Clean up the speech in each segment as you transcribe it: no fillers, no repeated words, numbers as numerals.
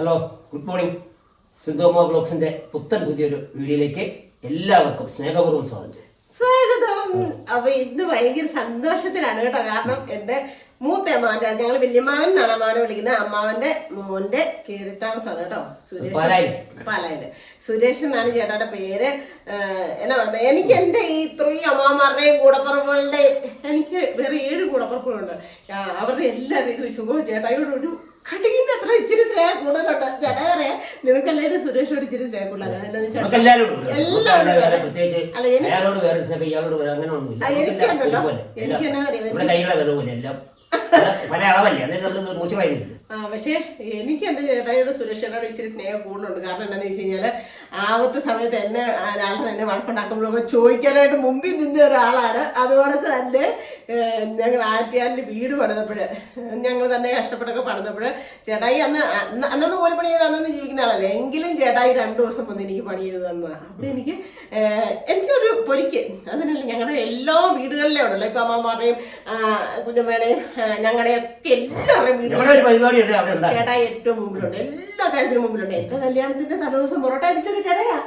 Hello, good morning. സിന്ധുമ്മ ബ്ലോഗ്സിന്റെ പുത്തൻ പുതിയൊരു വീഡിയോയിലേക്ക് എല്ലാവർക്കും സ്നേഹപൂർവ്വം സ്വാഗതം. അപ്പൊ ഇന്ന് ഭയങ്കര സന്തോഷത്തിലാണ് കേട്ടോ. കാരണം എന്റെ മൂത്ത അമ്മാവന്റെ, ഞങ്ങൾ വല്യമ്മാവൻ എന്നാണ് അമ്മാവനെ വിളിക്കുന്നത്, അമ്മാവന്റെ മോന്റെ കീറിത്താമസമാണ് കേട്ടോ. പാലായില് സുരേഷ് എന്നാണ് ചേട്ടായുടെ പേര്. എന്നാ പറയുന്നത്, എനിക്ക് എന്റെ ഈ ഇത്രയും അമ്മാവന്മാരുടെയും കൂടപ്പുറപ്പുകളുടെ, എനിക്ക് വേറെ 7 കൂടപ്പുറപ്പുകളുണ്ട്. അവരുടെ എല്ലാവരും ഇത് വെച്ചു ചേട്ടായിയോട് ഒരു കടിക്കുന്ന അത്ര ഇച്ചിരി സ്നേഹം കൂടുതലുണ്ട്. ചേട്ടാ പറയാ നിനക്കല്ലാരും സുരേഷോട് ഇച്ചിരി സ്നേഹം കൂടുതലാണ്. എനിക്കുണ്ടല്ലോ, എനിക്ക് എന്നാ അറിയാം, പക്ഷെ എനിക്ക് എന്റെ ചേട്ടായിയോട് സുരേഷയോട് ഇച്ചിരി സ്നേഹം കൂടുതലുണ്ട്. കാരണം എന്താണെന്ന് വെച്ച് കഴിഞ്ഞാല് ആവത്തെ സമയത്ത് എന്നെ എന്നെ വഴക്കുണ്ടാക്കുമ്പോഴൊക്കെ ചോദിക്കാനായിട്ട് മുമ്പിൽ നിന്ന ഒരാളാണ്. അതുകൊണ്ട് തന്നെ ഞങ്ങൾ ആറ്റിയാലിൽ വീട് പണിതപ്പോഴ്, ഞങ്ങൾ തന്നെ കഷ്ടപ്പെട്ടൊക്കെ പണിതപ്പോഴ് ചേട്ടായി അന്നന്ന് കൂലി പണി ചെയ്ത് അന്നന്ന് ജീവിക്കുന്ന ആളല്ലേ, എങ്കിലും ചേട്ടായി 2 ദിവസം വന്ന് എനിക്ക് പണി ചെയ്ത് തന്നതാണ്. അപ്പൊ എനിക്കൊരു പൊരിക്ക് അതിനല്ല, ഞങ്ങളുടെ എല്ലാ വീടുകളിലും ഉണ്ടല്ലോ, ഇപ്പൊ അമ്മമാരുടെയും കുഞ്ഞമ്മയുടെയും ഞങ്ങളുടെയൊക്കെ എല്ലാവരുടെയും വീടുകളിലും ചേട്ടായി ഏറ്റവും മുമ്പിലുണ്ട്, എല്ലാ കാര്യത്തിനും മുമ്പിലുണ്ട്. എന്റെ കല്യാണത്തിന്റെ തലേദിവസം പൊറോട്ട അടിച്ചൊക്കെ ചേട്ടായാ,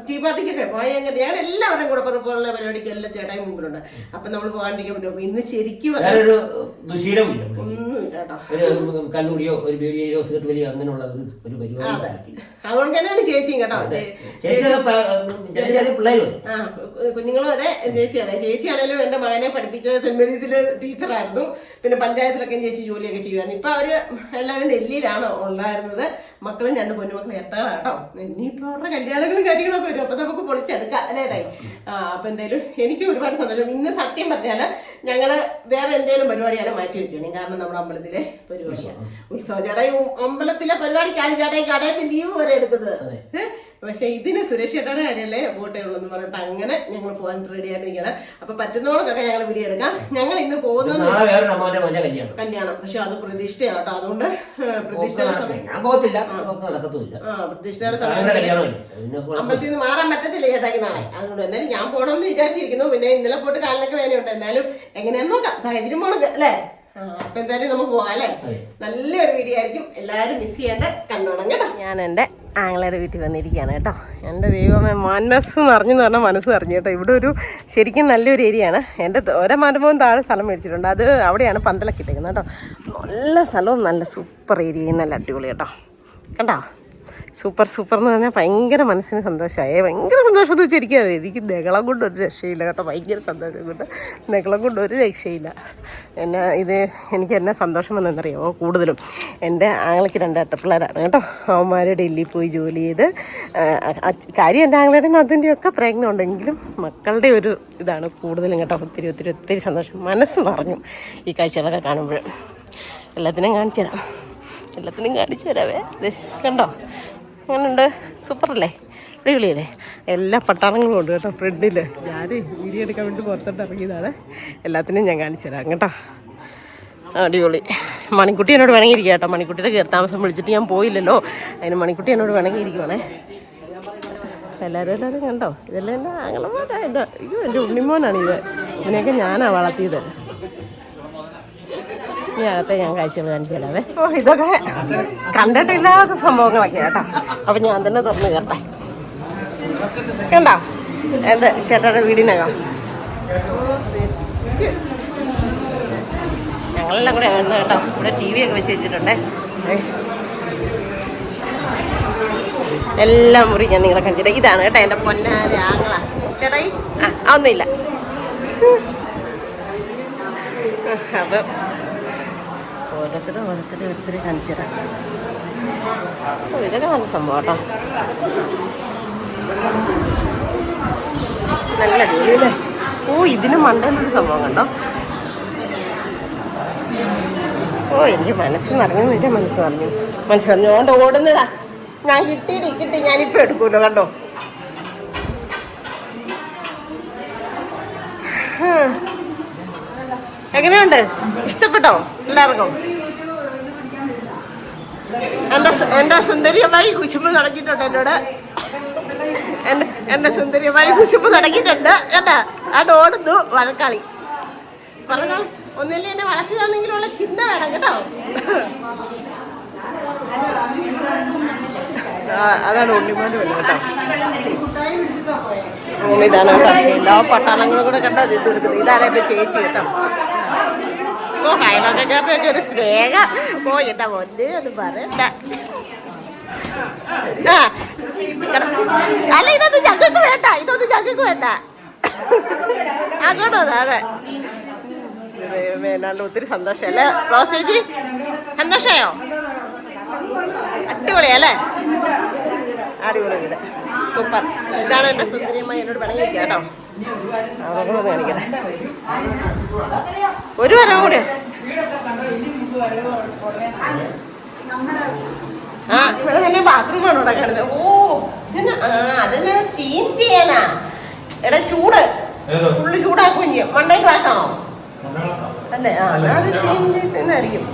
ടീ പാർട്ടിക്കൊക്കെ പോയ ഞങ്ങളുടെ എല്ലാവരുടെയും കൂടെ പുറപ്പുള്ള പരിപാടിക്ക് എല്ലാം ചേട്ടായി മുമ്പിലുണ്ട്. അപ്പൊ നമ്മൾ പോകാണ്ടിരിക്കാൻ പറ്റുമോ? ഇന്ന് ശരിക്കും ദുശീലമില്ല കേട്ടോ. അതുകൊണ്ട് തന്നെയാണ് ചേച്ചിയും കേട്ടോ. കുഞ്ഞുങ്ങളും അതെ, ചേച്ചി അതെ. ചേച്ചിയാണേലും എന്റെ മകനെ പഠിപ്പിച്ച സെന്റ് മേരീസിലെ ടീച്ചറായിരുന്നു. പിന്നെ പഞ്ചായത്തിലൊക്കെ ചേച്ചി ജോലിയൊക്കെ ചെയ്യുമായിരുന്നു. ഇപ്പൊ അവര് എല്ലാവരും ഡൽഹിയിലാണ് ഉണ്ടായിരുന്നത്. മക്കളും 2 പൊന്നുമക്കളും എത്തകളാട്ടോ. ഇനിയിപ്പോ അവരുടെ കല്യാണങ്ങളും കാര്യങ്ങളൊക്കെ വരും. അപ്പൊ നമുക്ക് പൊളിച്ചെടുക്കാം അല്ലേട്ടായി. അപ്പൊ എന്തായാലും എനിക്ക് ഒരുപാട് സന്തോഷം. ഇന്ന് സത്യം പറഞ്ഞാല് ഞങ്ങള് വേറെ എന്തെങ്കിലും പരിപാടിയാണ് മാറ്റി വെച്ചേനെ. കാരണം നമ്മുടെ അമ്പലത്തിലെ പരിപാടിയാണ് ഉത്സവം. ചേട്ടായി അമ്പലത്തിലെ പരിപാടിക്കാണ് ചേട്ടായി കടയത്തിൽ ലീവ് വരെ എടുക്കുന്നത്. പക്ഷെ ഇതിന് സുരേഷ് ചേട്ടായുടെ കാര്യമല്ലേ വോട്ടേ ഉള്ളൂ പറഞ്ഞിട്ട് അങ്ങനെ ഞങ്ങൾ പോകാൻ റെഡി ആയിട്ട് നിൽക്കണം. അപ്പൊ പറ്റുന്നോടൊക്കെ ഞങ്ങൾ വീഡിയോ എടുക്കാം. ഞങ്ങൾ ഇന്ന് പോകുന്നത് കല്യാണം, പക്ഷെ അത് പ്രതീക്ഷിച്ചാട്ടോ. അതുകൊണ്ട് പ്രതീക്ഷയുടെ അമ്പലത്തിൽ നിന്ന് മാറാൻ പറ്റത്തില്ല ചേട്ടാക്കി നാളെ. അതുകൊണ്ട് എന്തായാലും ഞാൻ പോകണമെന്ന് വിചാരിച്ചിരിക്കുന്നു. പിന്നെ ഇന്നലെ പോയിട്ട് കാലിനൊക്കെ വേദനയുണ്ട്. എന്നാലും എങ്ങനെയാന്ന് നോക്കാം, സാഹചര്യം പോണക്ക് അല്ലേ. അപ്പൊ എന്തായാലും നമുക്ക് പോകാം അല്ലേ. നല്ലൊരു വീഡിയോ ആയിരിക്കും, എല്ലാവരും മിസ് ചെയ്യേണ്ട കണ്ടോണം കേട്ടോ. ഞാൻ എൻ്റെ ആങ്ങളയുടെ വീട്ടിൽ വന്നിരിക്കുകയാണ് കേട്ടോ. എൻ്റെ ദൈവമേ, മനസ്സ് നിറഞ്ഞെന്ന് പറഞ്ഞാൽ മനസ്സ് നിറഞ്ഞു കേട്ടോ. ഇവിടെ ഒരു ശരിക്കും നല്ലൊരു ഏരിയയാണ്. എൻ്റെ ഓരോ മരവും താഴെ സ്ഥലം മേടിച്ചിട്ടുണ്ട്. അത് അവിടെയാണ് പന്തലൊക്കെ ഇട്ടേക്കുന്നത് കേട്ടോ. നല്ല സ്ഥലവും നല്ല സൂപ്പർ ഏരിയയും നല്ല അടിപൊളി കേട്ടോ. കണ്ടോ, സൂപ്പർ സൂപ്പർ എന്ന് പറഞ്ഞാൽ ഭയങ്കര മനസ്സിന് സന്തോഷമായി. ഭയങ്കര സന്തോഷം എന്ന് വെച്ചിരിക്കുകയാണ്. എനിക്ക് നെകളം കൊണ്ട് ഒരു രക്ഷയില്ല കേട്ടോ. ഭയങ്കര സന്തോഷം കൊണ്ട് നെകളം കൊണ്ട് ഒരു രക്ഷയില്ല. എനിക്ക് എന്നെ സന്തോഷം വന്നെന്നറിയാമോ? കൂടുതലും എൻ്റെ ആങ്ങളയ്ക്ക് 2 ഏട്ടപ്പിള്ളേരാണ് കേട്ടോ. അവന്മാർ ഡൽഹിയിൽ പോയി ജോലി ചെയ്ത്, കാര്യം എൻ്റെ ആങ്ങളുടെയും അതിൻ്റെയും ഒക്കെ പ്രയത്നം ഉണ്ടെങ്കിലും മക്കളുടെ ഒരു ഇതാണ് കൂടുതലും കേട്ടോ. ഒത്തിരി ഒത്തിരി ഒത്തിരി സന്തോഷം, മനസ്സ് നിറഞ്ഞു ഈ കാഴ്ചകളൊക്കെ കാണുമ്പോൾ. എല്ലാത്തിനും കാണിച്ചു തരാവേ. ഇത് കണ്ടോ, അങ്ങനെയുണ്ട്, സൂപ്പറല്ലേ, അടിപൊളിയല്ലേ. എല്ലാ പട്ടാളങ്ങളും ഉണ്ട് കേട്ടോ ഫ്രണ്ടിൽ. ഞാൻ വീഡിയോ എടുക്കാൻ വേണ്ടി പുറത്തോട്ട് ഇറങ്ങിയതാണ്. എല്ലാത്തിനും ഞാൻ കാണിച്ചു തരാം കേട്ടോ. അടിപൊളി. മണിക്കുട്ടി എന്നോട് വേണമെങ്കിൽ കേട്ടോ. മണിക്കുട്ടിയുടെ കീർത്താമസം വിളിച്ചിട്ട് ഞാൻ പോയില്ലല്ലോ, അതിന് മണിക്കുട്ടി എന്നോട് വേണമെങ്കിൽ ഇരിക്കുവാണേ. എല്ലാവരും കണ്ടോ, ഇതെല്ലാം എൻ്റെ ആങ്ങളമാരാ. എൻ്റെ ഉണ്ണിമോനാണ് ഇത്. ഇതിനെയൊക്കെ ഞാനാണ് വളർത്തിയത്. ഇനി അകത്തെ ഞാൻ കാഴ്ചകൾ കാണിച്ചു തരാവേ. ഇതൊക്കെ കണ്ടിട്ടില്ലാത്ത സംഭവങ്ങളൊക്കെ കേട്ടോ. അപ്പം ഞാൻ തന്നെ തുറന്ന് കേട്ടെ. കണ്ടോ എൻ്റെ ചേട്ടയുടെ വീടിനകം. ഞങ്ങളെല്ലാം കൂടെ വന്നു കേട്ടോ. ഇവിടെ TV ഒക്കെ വെച്ച് വെച്ചിട്ടുണ്ടേ. എല്ലാം മുറി ഞാൻ നിങ്ങളെ കാണിച്ചിട്ട്. ഇതാണ് കേട്ടോ എൻ്റെ പൊന്നാര ആങ്ങള ചേട്ടായി. ഒന്നുമില്ല. അപ്പം ഓരോരുത്തരും കാണിച്ചു തരാം. ഇതൊക്കെ നല്ല സംഭവം കേട്ടോ. നല്ല അടിപൊളിയല്ലേ. ഇതിന് മണ്ടയിലൊരു സംഭവം കണ്ടോ. എനിക്ക് മനസ്സ് നിറഞ്ഞെന്ന് വെച്ചാൽ മനസ്സ് നിറഞ്ഞു കൊണ്ട് ഓടുന്നതാ. ഞാൻ കിട്ടി ഞാനിപ്പോൾ എടുക്കൂല്ലോ കണ്ടോ. എങ്ങനെയുണ്ട്, ഇഷ്ടപ്പെട്ടോ എല്ലാവർക്കും? എൻ്റെ സുന്ദരിയമായി കുശുമ്പ് തുടങ്ങിയിട്ടുണ്ട് എന്നോട്. എൻ്റെ സുന്ദരിയമായി കുശുമ്പ് തുടങ്ങിയിട്ടുണ്ട് കേട്ടാ. അത് ഓടുന്നു വഴക്കളി. ഒന്നില്ലേ എന്നെ വളർത്തിയാണെങ്കിലുള്ള ചിന്ത വേണം കേട്ടോ. അതാണ് ഉണ്ണിമോൻ്റെ പെണ്ണ് കേട്ടോ. അങ്ങനെ ഇതാണ് കേട്ടോ, എല്ലാ പട്ടാളങ്ങളും കൂടെ കണ്ടോ ഇത് എടുക്കുന്നത്. ഇതാണ് എൻ്റെ ചേച്ചി കേട്ടോ. ഓ അയൽവക്കക്കാരുടെയൊക്കെ ഒരു സ്നേഹം. ഓ എന്താ മോൻ്റെ അത് പറയണ്ട. അല്ല ഇതൊന്നും ഞങ്ങൾക്ക് വേണ്ട, ഇതൊന്നും ഞങ്ങൾക്ക് വേണ്ട. അങ്ങോട്ടോ അതെ. എന്നാണ്ട് ഒത്തിരി സന്തോഷം അല്ലേ റോസേജി? സന്തോഷമായോ? അടിപൊളിയല്ലേ? അടിപൊളി ഇത് സൂപ്പർ. ഇതാണ് എൻ്റെ സുന്ദരിയമ്മ എന്നോട് പണിയിരിക്കുക കേട്ടോ. അവിടെ വന്ന് കാണിക്കട്ടെ ഒരു വരം കൂടി. ആ ഇവിടെ തന്നെ ബാത്റൂമാണ് ഇവിടെ കിടന്നത്. ഓ അതെന്നാ സ്റ്റീം ചെയ്യാനാ? എടാ ചൂട് ഫുള്ള് ചൂടാക്കുകയും ചെയ്യും. മണ്ടേ ക്ലാസ് ആണോ അല്ലേ? ആ അത് സ്റ്റീം ചെയ്യുന്നതായിരിക്കും.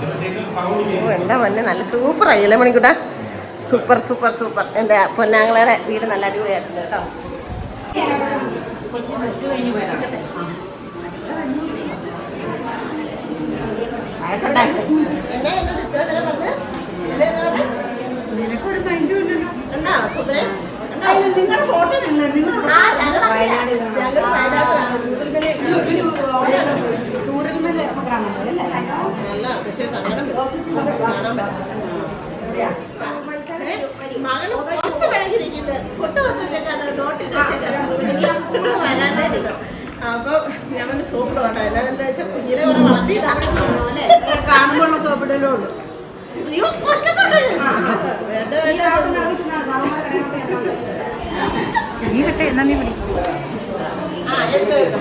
ഓ എന്താ പൊന്നെ നല്ല സൂപ്പർ ആയില്ലേ മണിക്കൂട്ടാ? Super super super. എൻ്റെ പൊന്നാങ്ങളയുടെ വീട് നല്ല അടിപൊളിയായിട്ടുണ്ട് കേട്ടോ. നിനക്കൊരു കൈൻഡും ഇല്ലല്ലോ. നിങ്ങളുടെ ഫോട്ടോ ചൂരൽമല കാണാൻ പോലെ നല്ല പക്ഷേ സങ്കടം കാണാൻ പറ്റും. മകള് പുറത്ത് കിടക്കിരിക്കുന്നത് പൊട്ട് വന്നേക്കാതെ നോട്ടിട്ട് വരാനായിരുന്നു. അപ്പൊ ഞാൻ വന്ന് സോപ്പിടും കേട്ടോ. എന്താണെന്ന് വെച്ചാൽ കുഞ്ഞിനെ കുറെ വളർത്തിയിട്ടാ കാണുമ്പോഴുള്ള സോപ്പിടലേ ഉള്ളൂ.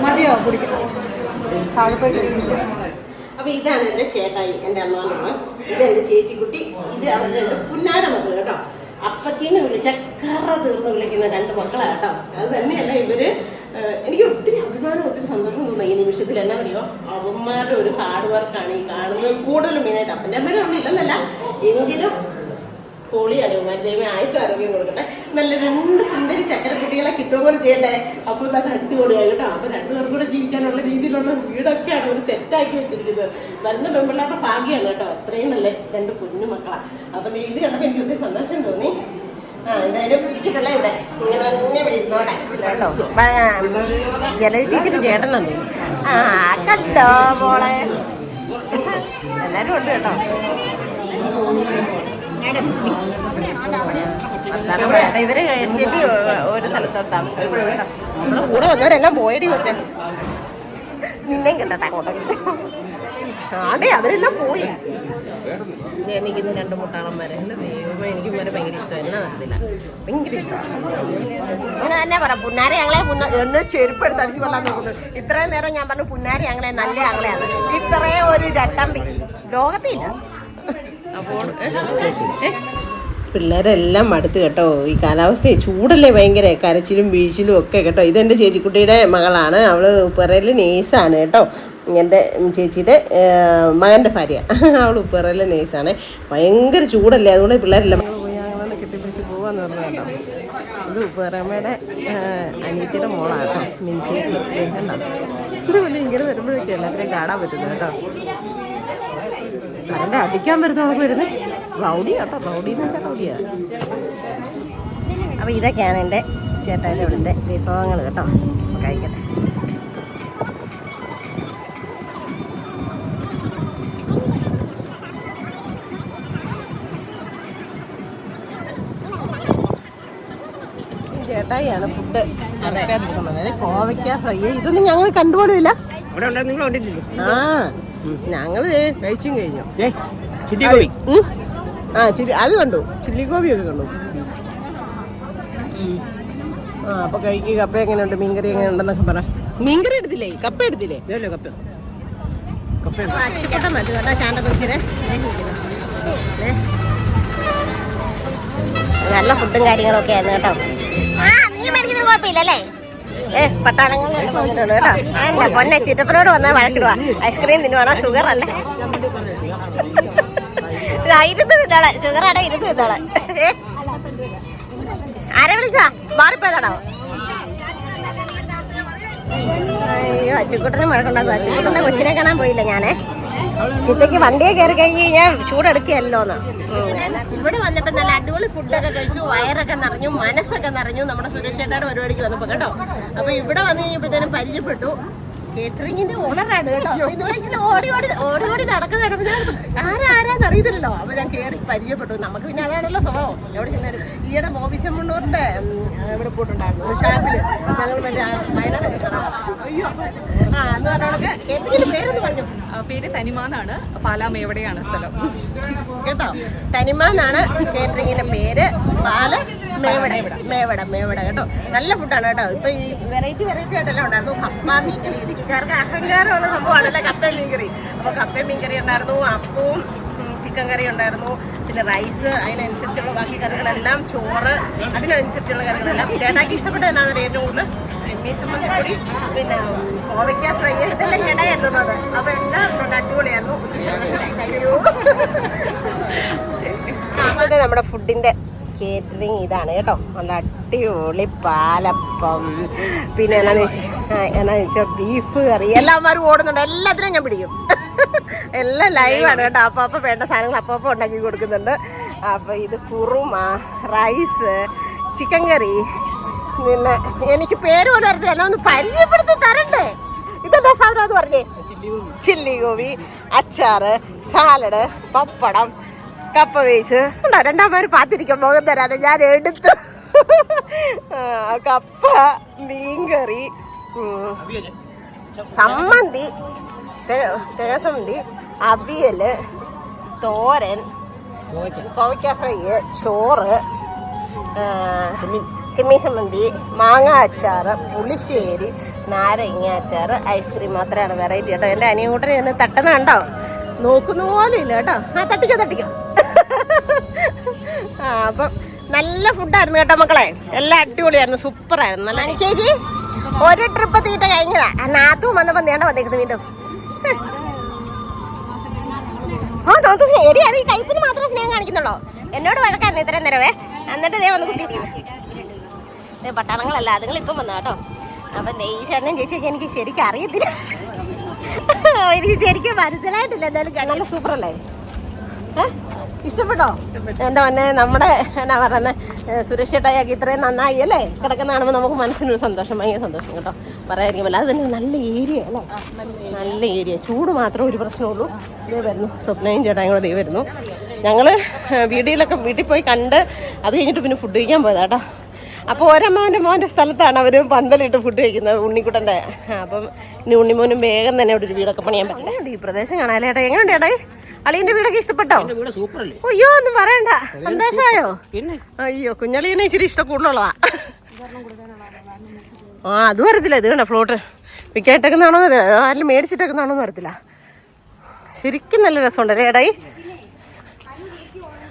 മതിയോ കുടിക്കും? താഴെ പോയി കഴിക്കില്ല. അപ്പൊ ഇതാണ് എൻ്റെ ചേട്ടായി, എൻ്റെ അമ്മാനുള്ള. ഇതെൻ്റെ ചേച്ചിക്കുട്ടി. ഇത് അവരുടെ രണ്ട് പുന്നാര മക്കൾ കേട്ടോ. അപ്പച്ചീന്ന് വിളിച്ച കറ തീർന്ന് വിളിക്കുന്ന രണ്ട് മക്കളാണ് കേട്ടോ. അത് തന്നെയല്ല ഇവര്. എനിക്ക് ഒത്തിരി അഭിമാനം ഒത്തിരി സന്തോഷം തോന്നുന്നു ഈ നിമിഷത്തിൽ. എന്നാ പറയുമോ, അവന്മാരുടെ ഒരു ഹാർഡ് വർക്കാണ് ഈ കാണുന്നത്. കൂടുതലും മെയിനായിട്ട് അപ്പൻ്റെ അമ്മയുടെ ഒന്നും ഇല്ലെന്നല്ല, എങ്കിലും പൊളിയാണ് ഇവന്മാർ. ദൈവം ആയുസ് ആരോഗ്യം കൊടുക്കട്ടെ. നല്ല രണ്ട് സുന്ദരി ചക്കരക്കുട്ടികളെ കിട്ടുമ്പോൾ ചെയ്യട്ടെ. അപ്പോൾ നല്ല അടിപൊളിയായി കേട്ടോ. അപ്പോൾ രണ്ടുപേർക്കും കൂടെ ജീവിക്കാനുള്ള രീതിയിലുള്ള വീടൊക്കെയാണ് ഒരു സെറ്റാക്കി വെച്ചിരിക്കുന്നത്. വരുന്ന പെൺപിള്ളേരുടെ ഭാഗ്യമാണ് കേട്ടോ. അത്രയും നല്ല രണ്ട് കുഞ്ഞു മക്കളാണ്. അപ്പം ഇത് കണ്ടപ്പോൾ എനിക്ക് ഒത്തിരി സന്തോഷം തോന്നി. എന്തായാലും ഇരിക്കട്ടല്ലേ ഇവിടെ ഇങ്ങനെ തന്നെ വീഴുന്നോട്ടെ കേട്ടോ. ജലചേച്ചിട്ട് ചേട്ടനാണ്. ആ കണ്ടോ മോളെ, എല്ലാവരും ഉണ്ട് കേട്ടോ. ഇവര് എസ്റ്റേറ്റ് ഒരു സ്ഥലത്താണ് താമസിക്കുന്നത് കേട്ടോ. നമ്മുടെ കൂടെ വന്നവരെല്ലാം പോയടി വെച്ചാൽ നിന്നെയും കിട്ടട്ടെ അങ്ങോട്ടൊക്കെ. ആടെ അവരെല്ലാം പോയി. നിൽക്കുന്ന രണ്ട് മുട്ടാളന്മാരെ ദൈവമേ, എനിക്ക് ഇവരെ ഭയങ്കര ഇഷ്ടമാണ്. എന്നാ നടത്തില്ല, ഭയങ്കര ഇഷ്ടമാണ്. അങ്ങനെ തന്നെ പറ പുന്നാരി ഞങ്ങളെ എന്നെ ചെരുപ്പ് എടുത്ത് അടിച്ചു കൊല്ലാൻ നോക്കുന്നു. ഇത്രയും നേരം ഞാൻ പറഞ്ഞു പുന്നാരി ഞങ്ങളെ നല്ല ഞങ്ങളെയാണ്. ഇത്രയും ഒരു ചട്ടമ്പി ലോകത്തില്ല. അപ്പോൾ പിള്ളേരെല്ലാം മടുത്ത് കേട്ടോ. ഈ കാലാവസ്ഥയെ ചൂടല്ലേ ഭയങ്കര, കരച്ചിലും വീഴ്ചിലും ഒക്കെ കേട്ടോ. ഇതെൻ്റെ ചേച്ചിക്കുട്ടിയുടെ മകളാണ്. അവൾ ഉപ്പറയിൽ നേഴ്സാണ് കേട്ടോ. എൻ്റെ ചേച്ചിയുടെ മകൻ്റെ ഭാര്യ. അവൾ ഉപ്പറയിലെ നേഴ്സാണ്. ഭയങ്കര ചൂടല്ലേ, അതുകൊണ്ട് പിള്ളേരെല്ലാം ഞങ്ങളെ കെട്ടിപ്പിടിച്ച് പോകാന്ന് പറഞ്ഞു കേട്ടോ. ഇത് ഉപ്പറമ്മയുടെ അനിയത്തിയുടെ മോളാണ് കേട്ടോ, മിൻചേച്ചി. കണ്ടോ ഇതുപോലെ ഇങ്ങനെ വരുമ്പോഴേക്കും എല്ലാവരെയും കാണാൻ പറ്റുന്നത് കേട്ടോ. കറണ്ട് അടിക്കാൻ വരുന്നവർക്ക് വരുന്നത് റൗഡി കേട്ടോ. റൗഡി എന്ന് വെച്ചാൽ റൗഡിയാ. അപ്പോൾ ഇതൊക്കെയാണ് എൻ്റെ ചേട്ടാൻ്റെ ഇവിടുത്തെ വിഭവങ്ങൾ കേട്ടോ. കഴിക്കട്ടെ. ചേട്ടായിയാണ് ഫുഡ് അതായത് കോവയ്ക്ക ഫ്രൈ. ഇതൊന്നും ഞങ്ങൾ കണ്ടുപോലുമില്ല. ആ ഞങ്ങൾ കഴിച്ചും കഴിഞ്ഞു. ആ അത് കണ്ടു, ചില്ലി ഗോപിയൊക്കെ കണ്ടു. ആ അപ്പൊ കഴിക്കുക. കപ്പ എങ്ങനെയുണ്ട്, മീൻകറി എങ്ങനെയുണ്ടെന്നൊക്കെ പറ. മീൻകറി എടുത്തില്ലേ, കപ്പ എടുത്തില്ലേ? അച്ചിപ്പൊട്ടം മതി കേട്ടോ. ചാണ്ട കൊച്ചിനെ നല്ല ഫുഡും കാര്യങ്ങളൊക്കെ ആയിരുന്നു കേട്ടോ. കുഴപ്പമില്ലല്ലേ? പട്ടാളങ്ങൾ വന്നിട്ടുണ്ട് കേട്ടോ. അല്ല പൊന്നെ ചിറ്റപ്പനോട് വന്നാൽ വഴക്കിടുവാ. ഐസ്ക്രീം തിന്നുവാണോ? ഷുഗർ അല്ലേ, ഇരുന്ന് തിന്നോളെ. ഷുഗറാണോ? ഇരുന്ന് തിന്നോളെ. ആരെ വിളിച്ചാ? മാറിപ്പോയതാണോ? അയ്യോ അച്ചുക്കുട്ടനെ വഴക്കുണ്ടാക്കും. അച്ചുക്കുട്ടൻ്റെ കൊച്ചിനെ കാണാൻ പോയില്ല ഞാനേ. ചിറ്റയ്ക്ക് വണ്ടിയെ കയറി കഴിഞ്ഞ് കഴിഞ്ഞാൽ ചൂടെടുക്കുകയല്ലോന്ന്. ഇവിടെ വന്നപ്പോൾ നല്ല അടിപൊളി അടിപൊളി ഫുഡൊക്കെ കഴിച്ചു, വയറൊക്കെ നിറഞ്ഞു, മനസ്സൊക്കെ നിറഞ്ഞു നമ്മുടെ സുരക്ഷയുടെ പരിപാടിക്ക് വന്നപ്പോൾ കേട്ടോ. അപ്പോൾ ഇവിടെ വന്നു കഴിഞ്ഞപ്പോഴത്തേനും പരിചയപ്പെട്ടു. കേറ്ററിംഗിന്റെ ഓണറാണ് കേട്ടോ. ഇതിലേക്ക് ഓടി നടക്കുന്ന ആരാന്ന് അറിയത്തില്ലല്ലോ. അപ്പൊ ഞാൻ കയറി പരിചയപ്പെട്ടു. നമുക്ക് പിന്നെ അതാണല്ലോ സ്വഭാവം. എവിടെ ചെന്നാലും ഈയിടെ ബോബി ചെമ്മണ്ണൂറിന്റെ ഇവിടെ പോയിട്ടുണ്ടായിരുന്നു ഷാപ്പില്. ഞങ്ങൾ മറ്റേ വയനാട് അയ്യോ എന്ന് പറഞ്ഞോളൊക്കെ. കേറ്ററിംഗിന്റെ പേരൊന്ന് പറഞ്ഞു. പേര് തനിമാന്നാണ്, പാലാ മേവടയാണ് സ്ഥലം കേട്ടോ. തനിമാന്നാണ് കേറ്ററിംഗിന്റെ പേര്. പാല മേവട കേട്ടോ. നല്ല ഫുഡാണ് കേട്ടോ. ഇപ്പൊ ഈ വെറൈറ്റി ആയിട്ടെല്ലാം ഉണ്ടായിരുന്നു. കപ്പ മീൻകറി, ഇടുക്കിക്കാർക്ക് അഹങ്കാരമുള്ള സംഭവമാണല്ലേ കപ്പ മീൻകറി. അപ്പൊ കപ്പ മീൻകറി ഉണ്ടായിരുന്നു, അപ്പവും ചിക്കൻ കറി ഉണ്ടായിരുന്നു, പിന്നെ റൈസ്, അതിനനുസരിച്ചുള്ള ബാക്കി കറികളെല്ലാം, ചോറ്, അതിനനുസരിച്ചുള്ള കറികളെല്ലാം. ചേട്ടാക്കി ഇഷ്ടപ്പെട്ട എന്നാണ് ഏറ്റവും കൂടുതൽ ചെമ്മീൻ സമ്മന്തിപ്പൊടി, പിന്നെ കോവയ്ക്ക ഫ്രൈ, ഇതെല്ലാം ചേട്ടായിരുന്നത്. അപ്പൊ എല്ലാം അടിപൊളിയായിരുന്നു. അതെ, നമ്മുടെ ഫുഡിന്റെ കേറ്ററിംഗ് ഇതാണ് കേട്ടോ. നല്ല അടിപൊളി പാലപ്പം, പിന്നെ എന്നാന്ന് വെച്ചാൽ ബീഫ് കറി, എല്ലാവരും ഓടുന്നുണ്ട്. എല്ലാത്തിനും ഞാൻ പിടിക്കും. എല്ലാം ലൈവാണ് കേട്ടോ. അപ്പൊ വേണ്ട സാധനങ്ങൾ അപ്പൊ ഉണ്ടാക്കി കൊടുക്കുന്നുണ്ട്. അപ്പൊ ഇത് കുറുമ, റൈസ്, ചിക്കൻ കറി, പിന്നെ എനിക്ക് പേര് പോലും അറിയില്ല. എന്നാ ഒന്ന് പരിചയപ്പെടുത്തി തരണ്ടേ? ഇതെന്താ സാധനം അത് പറഞ്ഞേ? ചില്ലി ഗോബി, അച്ചാറ്, സാലഡ്, പപ്പടം, കപ്പ വേസ് ഉണ്ടോ. രണ്ടാമത് പാത്തിരിക്കാൻ മുഖം തരാതെ ഞാൻ എടുത്തു. കപ്പ, മീൻകറി, സമ്മന്തി, തേങ്ങസമ്മന്തി, അവിയല്, തോരൻ, കോവയ്ക്ക ഫ്രൈ, ചോറ്, ചെമ്മീൻ സമ്മന്തി, മാങ്ങ അച്ചാറ്, പുളിശ്ശേരി, നാരങ്ങ അച്ചാറ്, ഐസ്ക്രീം. മാത്രമാണ് വെറൈറ്റി കേട്ടോ. എൻ്റെ അനിയൻകൂട്ടനെ ഒന്ന് തട്ടുന്ന കണ്ടോ? നോക്കുന്ന പോലും ഇല്ല കേട്ടോ. തട്ടിക്കോ. അപ്പം നല്ല ഫുഡായിരുന്നു കേട്ടോ മക്കളെ. എല്ലാം അടിപൊളിയായിരുന്നു, സൂപ്പറായിരുന്നു. നല്ല ചേച്ചി ഒരു ട്രിപ്പ് തീറ്റ കഴിഞ്ഞതാ. നാത്തും വന്നപ്പോൾ നേണ്ട വന്നേക്കുന്നത് വീണ്ടും. നോക്ക് എടി, അത് ഈ കയ്പിന് മാത്രമേ സ്നേഹം കാണിക്കുന്നുള്ളൂ. എന്നോട് വഴക്കായിരുന്നു ഇത്രയും നേരവേ. എന്നിട്ട് ഇതേ വന്ന് കുത്തിയിരിക്കുന്നു. പട്ടാളങ്ങളല്ല, അതുങ്ങൾ ഇപ്പം വന്ന കേട്ടോ. അപ്പം ഈ ചേട്ടനും ചേച്ചിയൊക്കെ എനിക്ക് ശരിക്കും അറിയത്തില്ല. എനിക്ക് ശരിക്കും മനസ്സിലായിട്ടില്ല. എന്തായാലും നല്ല സൂപ്പറല്ലേ? ഇഷ്ടപ്പെട്ടോ? എൻ്റെ വന്നെ നമ്മുടെ എന്നാ പറയുന്നത് സുരക്ഷിതയാക്കി ഇത്രയും നന്നായി അല്ലേ കിടക്കുന്ന കാണുമ്പോൾ നമുക്ക് മനസ്സിനൊരു സന്തോഷം, ഭയങ്കര സന്തോഷം കേട്ടോ. പറയാതിരിക്കുമല്ലോ. അത് തന്നെ നല്ല ഏരിയ അല്ലേ, നല്ല ഏരിയ. ചൂട് മാത്രമേ ഒരു പ്രശ്നമുള്ളൂ. ഇതേ വരുന്നു സ്വപ്നയും ചേട്ടായും കൂടെ ദേ വരുന്നു. ഞങ്ങൾ വീട്ടിൽ പോയി കണ്ട് അത് കഴിഞ്ഞിട്ട് പിന്നെ ഫുഡ് കഴിക്കാൻ പോയതാ കേട്ടോ. അപ്പോൾ മോൻ്റെ സ്ഥലത്താണ് അവർ പന്തലിട്ട് ഫുഡ് കഴിക്കുന്നത്, ഉണ്ണിക്കുട്ടൻ്റെ. അപ്പം ഇനി ഉണ്ണിമോനും വേഗം തന്നെ അവിടെ ഒരു വീടൊക്കെ പണിയാൻ പറ്റില്ല. ഈ പ്രദേശം കാണാല്ലേ ചേട്ടാ? എങ്ങനെയുണ്ട് ചേട്ടാ? അളിയന്റെ വീടൊക്കെ ഇഷ്ടപ്പെട്ടോ? അയ്യോ ഒന്നും പറയണ്ട, സന്തോഷമായോ? അയ്യോ കുഞ്ഞളിയനെ ഇച്ചിരി ഇഷ്ടം കൂടുതലുള്ളതാ. അതും അറിയത്തില്ല. ഇത് കണ്ടോ ഫ്ലോട്ട് വിൽക്കായിട്ടേക്കുന്നാണോ ആരും മേടിച്ചിട്ടേക്കുന്നാണോ എന്ന് അറിയത്തില്ല. ശരിക്കും നല്ല രസമുണ്ടല്ലേ ചേട്ടായി?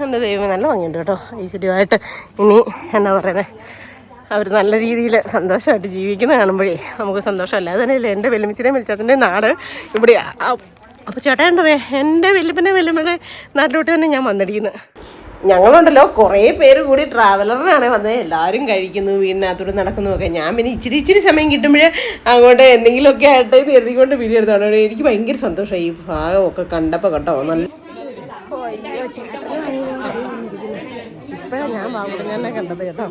എൻ്റെ ദൈവം നല്ല ഭംഗിയുണ്ട് കേട്ടോ. ഐശ്വര്യമായിട്ട് ഇനി എന്നാ പറയുന്നത് അവർ നല്ല രീതിയിൽ സന്തോഷമായിട്ട് ജീവിക്കുന്ന കാണുമ്പോഴേ നമുക്ക് സന്തോഷമല്ല. അത് തന്നെയല്ലേ എൻ്റെ വെല്ലുമിച്ചിൻ്റെയും വെളിച്ചാത്തിൻ്റെ നാട് ഇവിടെയാ. അപ്പോൾ ചേട്ടാ എന്താ പറയുക, എൻ്റെ വെല്ലുമ്മയുടെ നാട്ടിലോട്ട് തന്നെ ഞാൻ വന്നിരിക്കുന്നത്. ഞങ്ങളുണ്ടല്ലോ കുറേ പേര് കൂടി ട്രാവലറിനാണ് വന്നത്. എല്ലാവരും കഴിക്കുന്നു, വീടിനകത്തോട്ട് നടക്കുന്നതൊക്കെ. ഞാൻ പിന്നെ ഇച്ചിരി സമയം കിട്ടുമ്പോഴേ അങ്ങോട്ട് എന്തെങ്കിലുമൊക്കെ ആയിട്ട് എഴുതിക്കൊണ്ട് വീഡിയോ എടുത്തോണ്ട് എനിക്ക് ഭയങ്കര സന്തോഷമായി ഈ ഭാഗമൊക്കെ കണ്ടപ്പോൾ കേട്ടോ. നല്ല ഇപ്പോഴാണ് ഞാൻ ബാബുടനെ കണ്ടത് കേട്ടോ.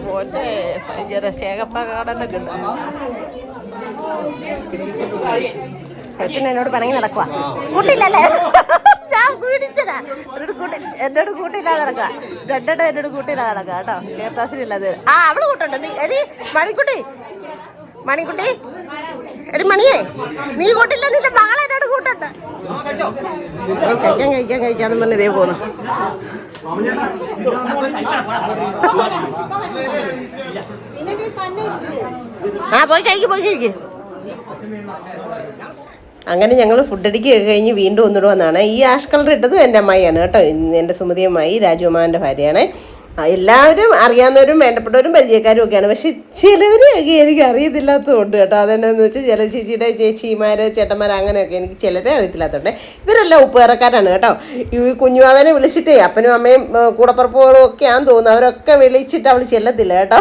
പോട്ടെ ഭയങ്കര ശേഖപ്പാടനൊക്കെ ഉണ്ട്. എന്നോട് പണങ്ങി നടക്കുക കൂട്ടില്ലല്ലേ? ഞാൻ പിടിച്ചടാ. എന്നോട് കൂട്ടില്ലാതെ നടക്കുക. എന്നോട് കൂട്ടില്ലാതെ നടക്കുക കേട്ടോ. കേട്ടാസിനില്ലാതെ അവള് കൂട്ടുണ്ട്. നീ എടി മണിക്കുട്ടി എടി മണിയേ, നീ കൂട്ടില്ല, നിന്റെ മകളെ എന്നോട് കൂട്ടുണ്ട്. കഴിക്കാന്ന് പറഞ്ഞ് ഇതേ പോന്നു. പോയി കഴിക്ക്. അങ്ങനെ ഞങ്ങൾ ഫുഡ് അടിക്കുകയൊക്കെ കഴിഞ്ഞ് വീണ്ടും ഒന്നിടുക വന്നാണ്. ഈ ആഷ് കളർ ഇട്ടതും എൻ്റെ അമ്മായിയാണ് കേട്ടോ. എൻ്റെ സുമതി അമ്മായി, രാജു അമ്മാവൻ്റെ ഭാര്യയാണ്. എല്ലാവരും അറിയാവുന്നവരും വേണ്ടപ്പെട്ടവരും പരിചയക്കാരും ഒക്കെയാണ്. പക്ഷെ ചിലവരെയൊക്കെ എനിക്ക് അറിയത്തില്ലാത്തതുകൊണ്ട് കേട്ടോ. അതെന്നാന്ന് വെച്ചാൽ ചില ചേച്ചിയുടെ ചേച്ചിമാർ ചേട്ടന്മാർ അങ്ങനെയൊക്കെ എനിക്ക് ചിലരെ അറിയത്തില്ലാത്തതുകൊണ്ട്. ഇവരെല്ലാം ഉപ്പുകാരക്കാരാണ് കേട്ടോ. ഈ കുഞ്ഞുമാവനെ വിളിച്ചിട്ടേ അപ്പനും അമ്മയും കൂടപ്പുറപ്പുകളും ഒക്കെയാണെന്ന് തോന്നുന്നു. അവരൊക്കെ വിളിച്ചിട്ട് അവൾ ചെല്ലത്തില്ല കേട്ടോ.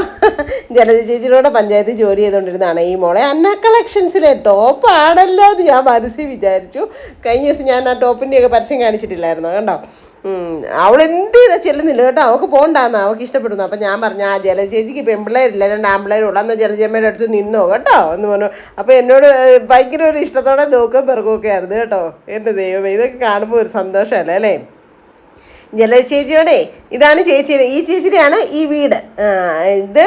ജലജ ചേച്ചിയുടെ പഞ്ചായത്തിൽ ജോലി ചെയ്തുകൊണ്ടിരുന്നതാണ് ഈ മോളെ. അന്ന കളക്ഷൻസിലെ ടോപ്പ് ആണല്ലോ എന്ന് ഞാൻ മനസ്സിൽ വിചാരിച്ചു. കഴിഞ്ഞ ദിവസം ഞാൻ ആ ടോപ്പിൻ്റെയൊക്കെ പരസ്യം കാണിച്ചിട്ടില്ലായിരുന്നു കണ്ടോ. അവൾ എന്ത് ചെയ്താൽ ചെല്ലുന്നില്ല കേട്ടോ. അവൾക്ക് പോകണ്ടാന്ന്, അവൾക്ക് ഇഷ്ടപ്പെടുന്നു. അപ്പം ഞാൻ പറഞ്ഞു ആ ജലചേച്ചിക്ക് പെൺപിള്ളേരില്ല, 2 ആൺപിള്ളേരുള്ളൂ, എന്നാൽ ജലജമ്മയുടെ അടുത്ത് നിന്നോ കേട്ടോ എന്ന് പറഞ്ഞു. അപ്പോൾ എന്നോട് ഭയങ്കര ഒരു ഇഷ്ടത്തോടെ നോക്കും പിറകുമൊക്കെ ആയിരുന്നു കേട്ടോ. എൻ്റെ ദൈവമേ, ഇതൊക്കെ കാണുമ്പോൾ ഒരു സന്തോഷമല്ലേ അല്ലേ. ജലചേച്ചിയോടെ ഇതാണ് ചേച്ചിയുടെ, ഈ ചേച്ചിയുടെയാണ് ഈ വീട്. ഇത്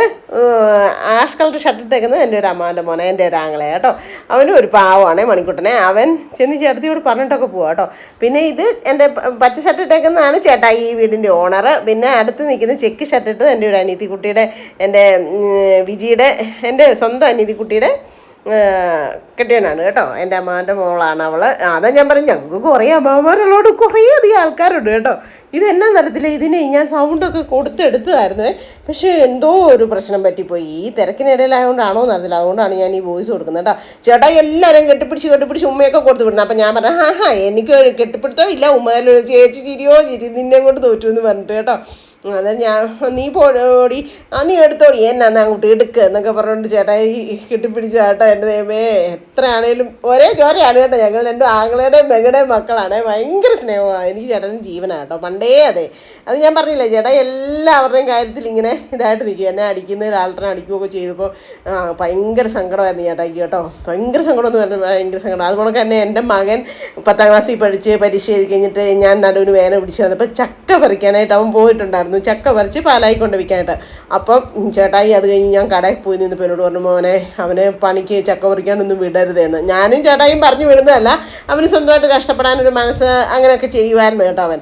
ആഷ് കളർ ഷർട്ട് ഇട്ടേക്കുന്നത് എൻ്റെ ഒരു അമ്മാവൻ്റെ മോനെ, എൻ്റെ ഒരു ആങ്ങളെ കേട്ടോ. അവനും ഒരു പാവമാണ് മണിക്കുട്ടനെ. അവൻ ചെന്ന് ചേട്ടത്തിയോട് പറഞ്ഞിട്ടൊക്കെ പോവാം കേട്ടോ. പിന്നെ ഇത് എൻ്റെ പച്ച ഷർട്ട് ഇട്ടേക്കുന്നതാണ് ചേട്ടാ ഈ വീടിൻ്റെ ഓണർ. പിന്നെ അടുത്ത് നിൽക്കുന്ന ചെക്ക് ഷർട്ട് ഇട്ടത് എൻ്റെ ഒരു അനിയത്തിക്കുട്ടിയുടെ, എൻ്റെ വിജിയുടെ, എൻ്റെ സ്വന്തം അനിയത്തിക്കുട്ടിയുടെ കെട്ടിയനാണ് കേട്ടോ. എൻ്റെ അമ്മാവൻ്റെ മോളാണ് അവൾ. അതാ ഞാൻ പറഞ്ഞു ഞങ്ങൾക്ക് കുറേ അമ്മാവന്മാരുള്ളോട് കുറേ അധികം ആൾക്കാരുണ്ട് കേട്ടോ. ഇതെന്നാ തരത്തില്ല, ഇതിനെ ഞാൻ സൗണ്ടൊക്കെ കൊടുത്തെടുത്തതായിരുന്നു. പക്ഷേ എന്തോ ഒരു പ്രശ്നം പറ്റിപ്പോയി. ഈ തിരക്കിനിടയിലായതുകൊണ്ടാണോ എന്നറിയില്ല. അതുകൊണ്ടാണ് ഞാൻ ഈ വോയിസ് കൊടുക്കുന്നത് കേട്ടോ. ചേട്ടാ എല്ലാവരും കെട്ടിപ്പിടിച്ച് ഉമ്മയൊക്കെ കൊടുത്തു വിടുന്നത്. അപ്പം ഞാൻ പറഞ്ഞു എനിക്കൊരു കെട്ടിപ്പിടുത്തോ ഇല്ല, ഉമ്മയിലൊരു ചേച്ചി ചിരിയോ നിന്നെ കൊണ്ട് തോറ്റു എന്ന് പറഞ്ഞിട്ട് കേട്ടോ. അന്നേരം ഞാൻ നീ പോടി, നീ എടുത്തോടി, എന്നാന്ന് അങ്ങോട്ട് എടുക്കുക എന്നൊക്കെ പറഞ്ഞുകൊണ്ട് ചേട്ടാ ഈ കെട്ടിപ്പിടിച്ച ചേട്ടാ. എൻ്റെ ദൈവമേ, എത്രയാണേലും ഒരേ ചോരയാണ് കേട്ടോ. ഞങ്ങൾ 2 ആങ്ങളുടെയും മെഗയുടെയും മക്കളാണ്. ഭയങ്കര സ്നേഹമാണ്. എനിക്ക് ചേട്ടനും ജീവനാണ് കേട്ടോ, പണ്ടേ അതെ. അത് ഞാൻ പറഞ്ഞില്ലേ ചേട്ടാ എല്ലാവരുടെയും കാര്യത്തിൽ ഇങ്ങനെ ഇതായിട്ട് നിൽക്കും. എന്നെ അടിക്കുന്ന ഒരാൾട്ടനെ അടിക്കുകയൊക്കെ ചെയ്തപ്പോൾ ഭയങ്കര സങ്കടമായിരുന്നു ചേട്ടായിക്ക് കേട്ടോ. ഭയങ്കര സങ്കടം എന്ന് പറഞ്ഞാൽ ഭയങ്കര സങ്കടം. അതുകൊണ്ട് തന്നെ എൻ്റെ മകൻ 10ാം ക്ലാസ്സിൽ പഠിച്ച് പരീക്ഷ എഴുതി കഴിഞ്ഞിട്ട് ഞാൻ നടുവിന് വേന പിടിച്ച് വന്നപ്പോൾ ചക്ക പറിക്കാനായിട്ട് അവൻ പോയിട്ടുണ്ടായിരുന്നു. ചക്ക പറിച്ച് പാലായി കൊണ്ട് വിൽക്കാനായിട്ട്. അപ്പം ചേട്ടായി അത് കഴിഞ്ഞ് ഞാൻ കടയിൽ പോയി നിന്നപ്പോൾ എന്നോട് പറഞ്ഞു മോനെ അവനെ പണിക്ക് ചക്ക പറിക്കാനൊന്നും വിടരുതെന്ന്. ഞാനും ചേട്ടായും പറഞ്ഞു വിടുന്നതല്ല, അവന് സ്വന്തമായിട്ട് കഷ്ടപ്പെടാനൊരു മനസ്സ് അങ്ങനെയൊക്കെ ചെയ്യുമായിരുന്നു കേട്ടോ അവൻ.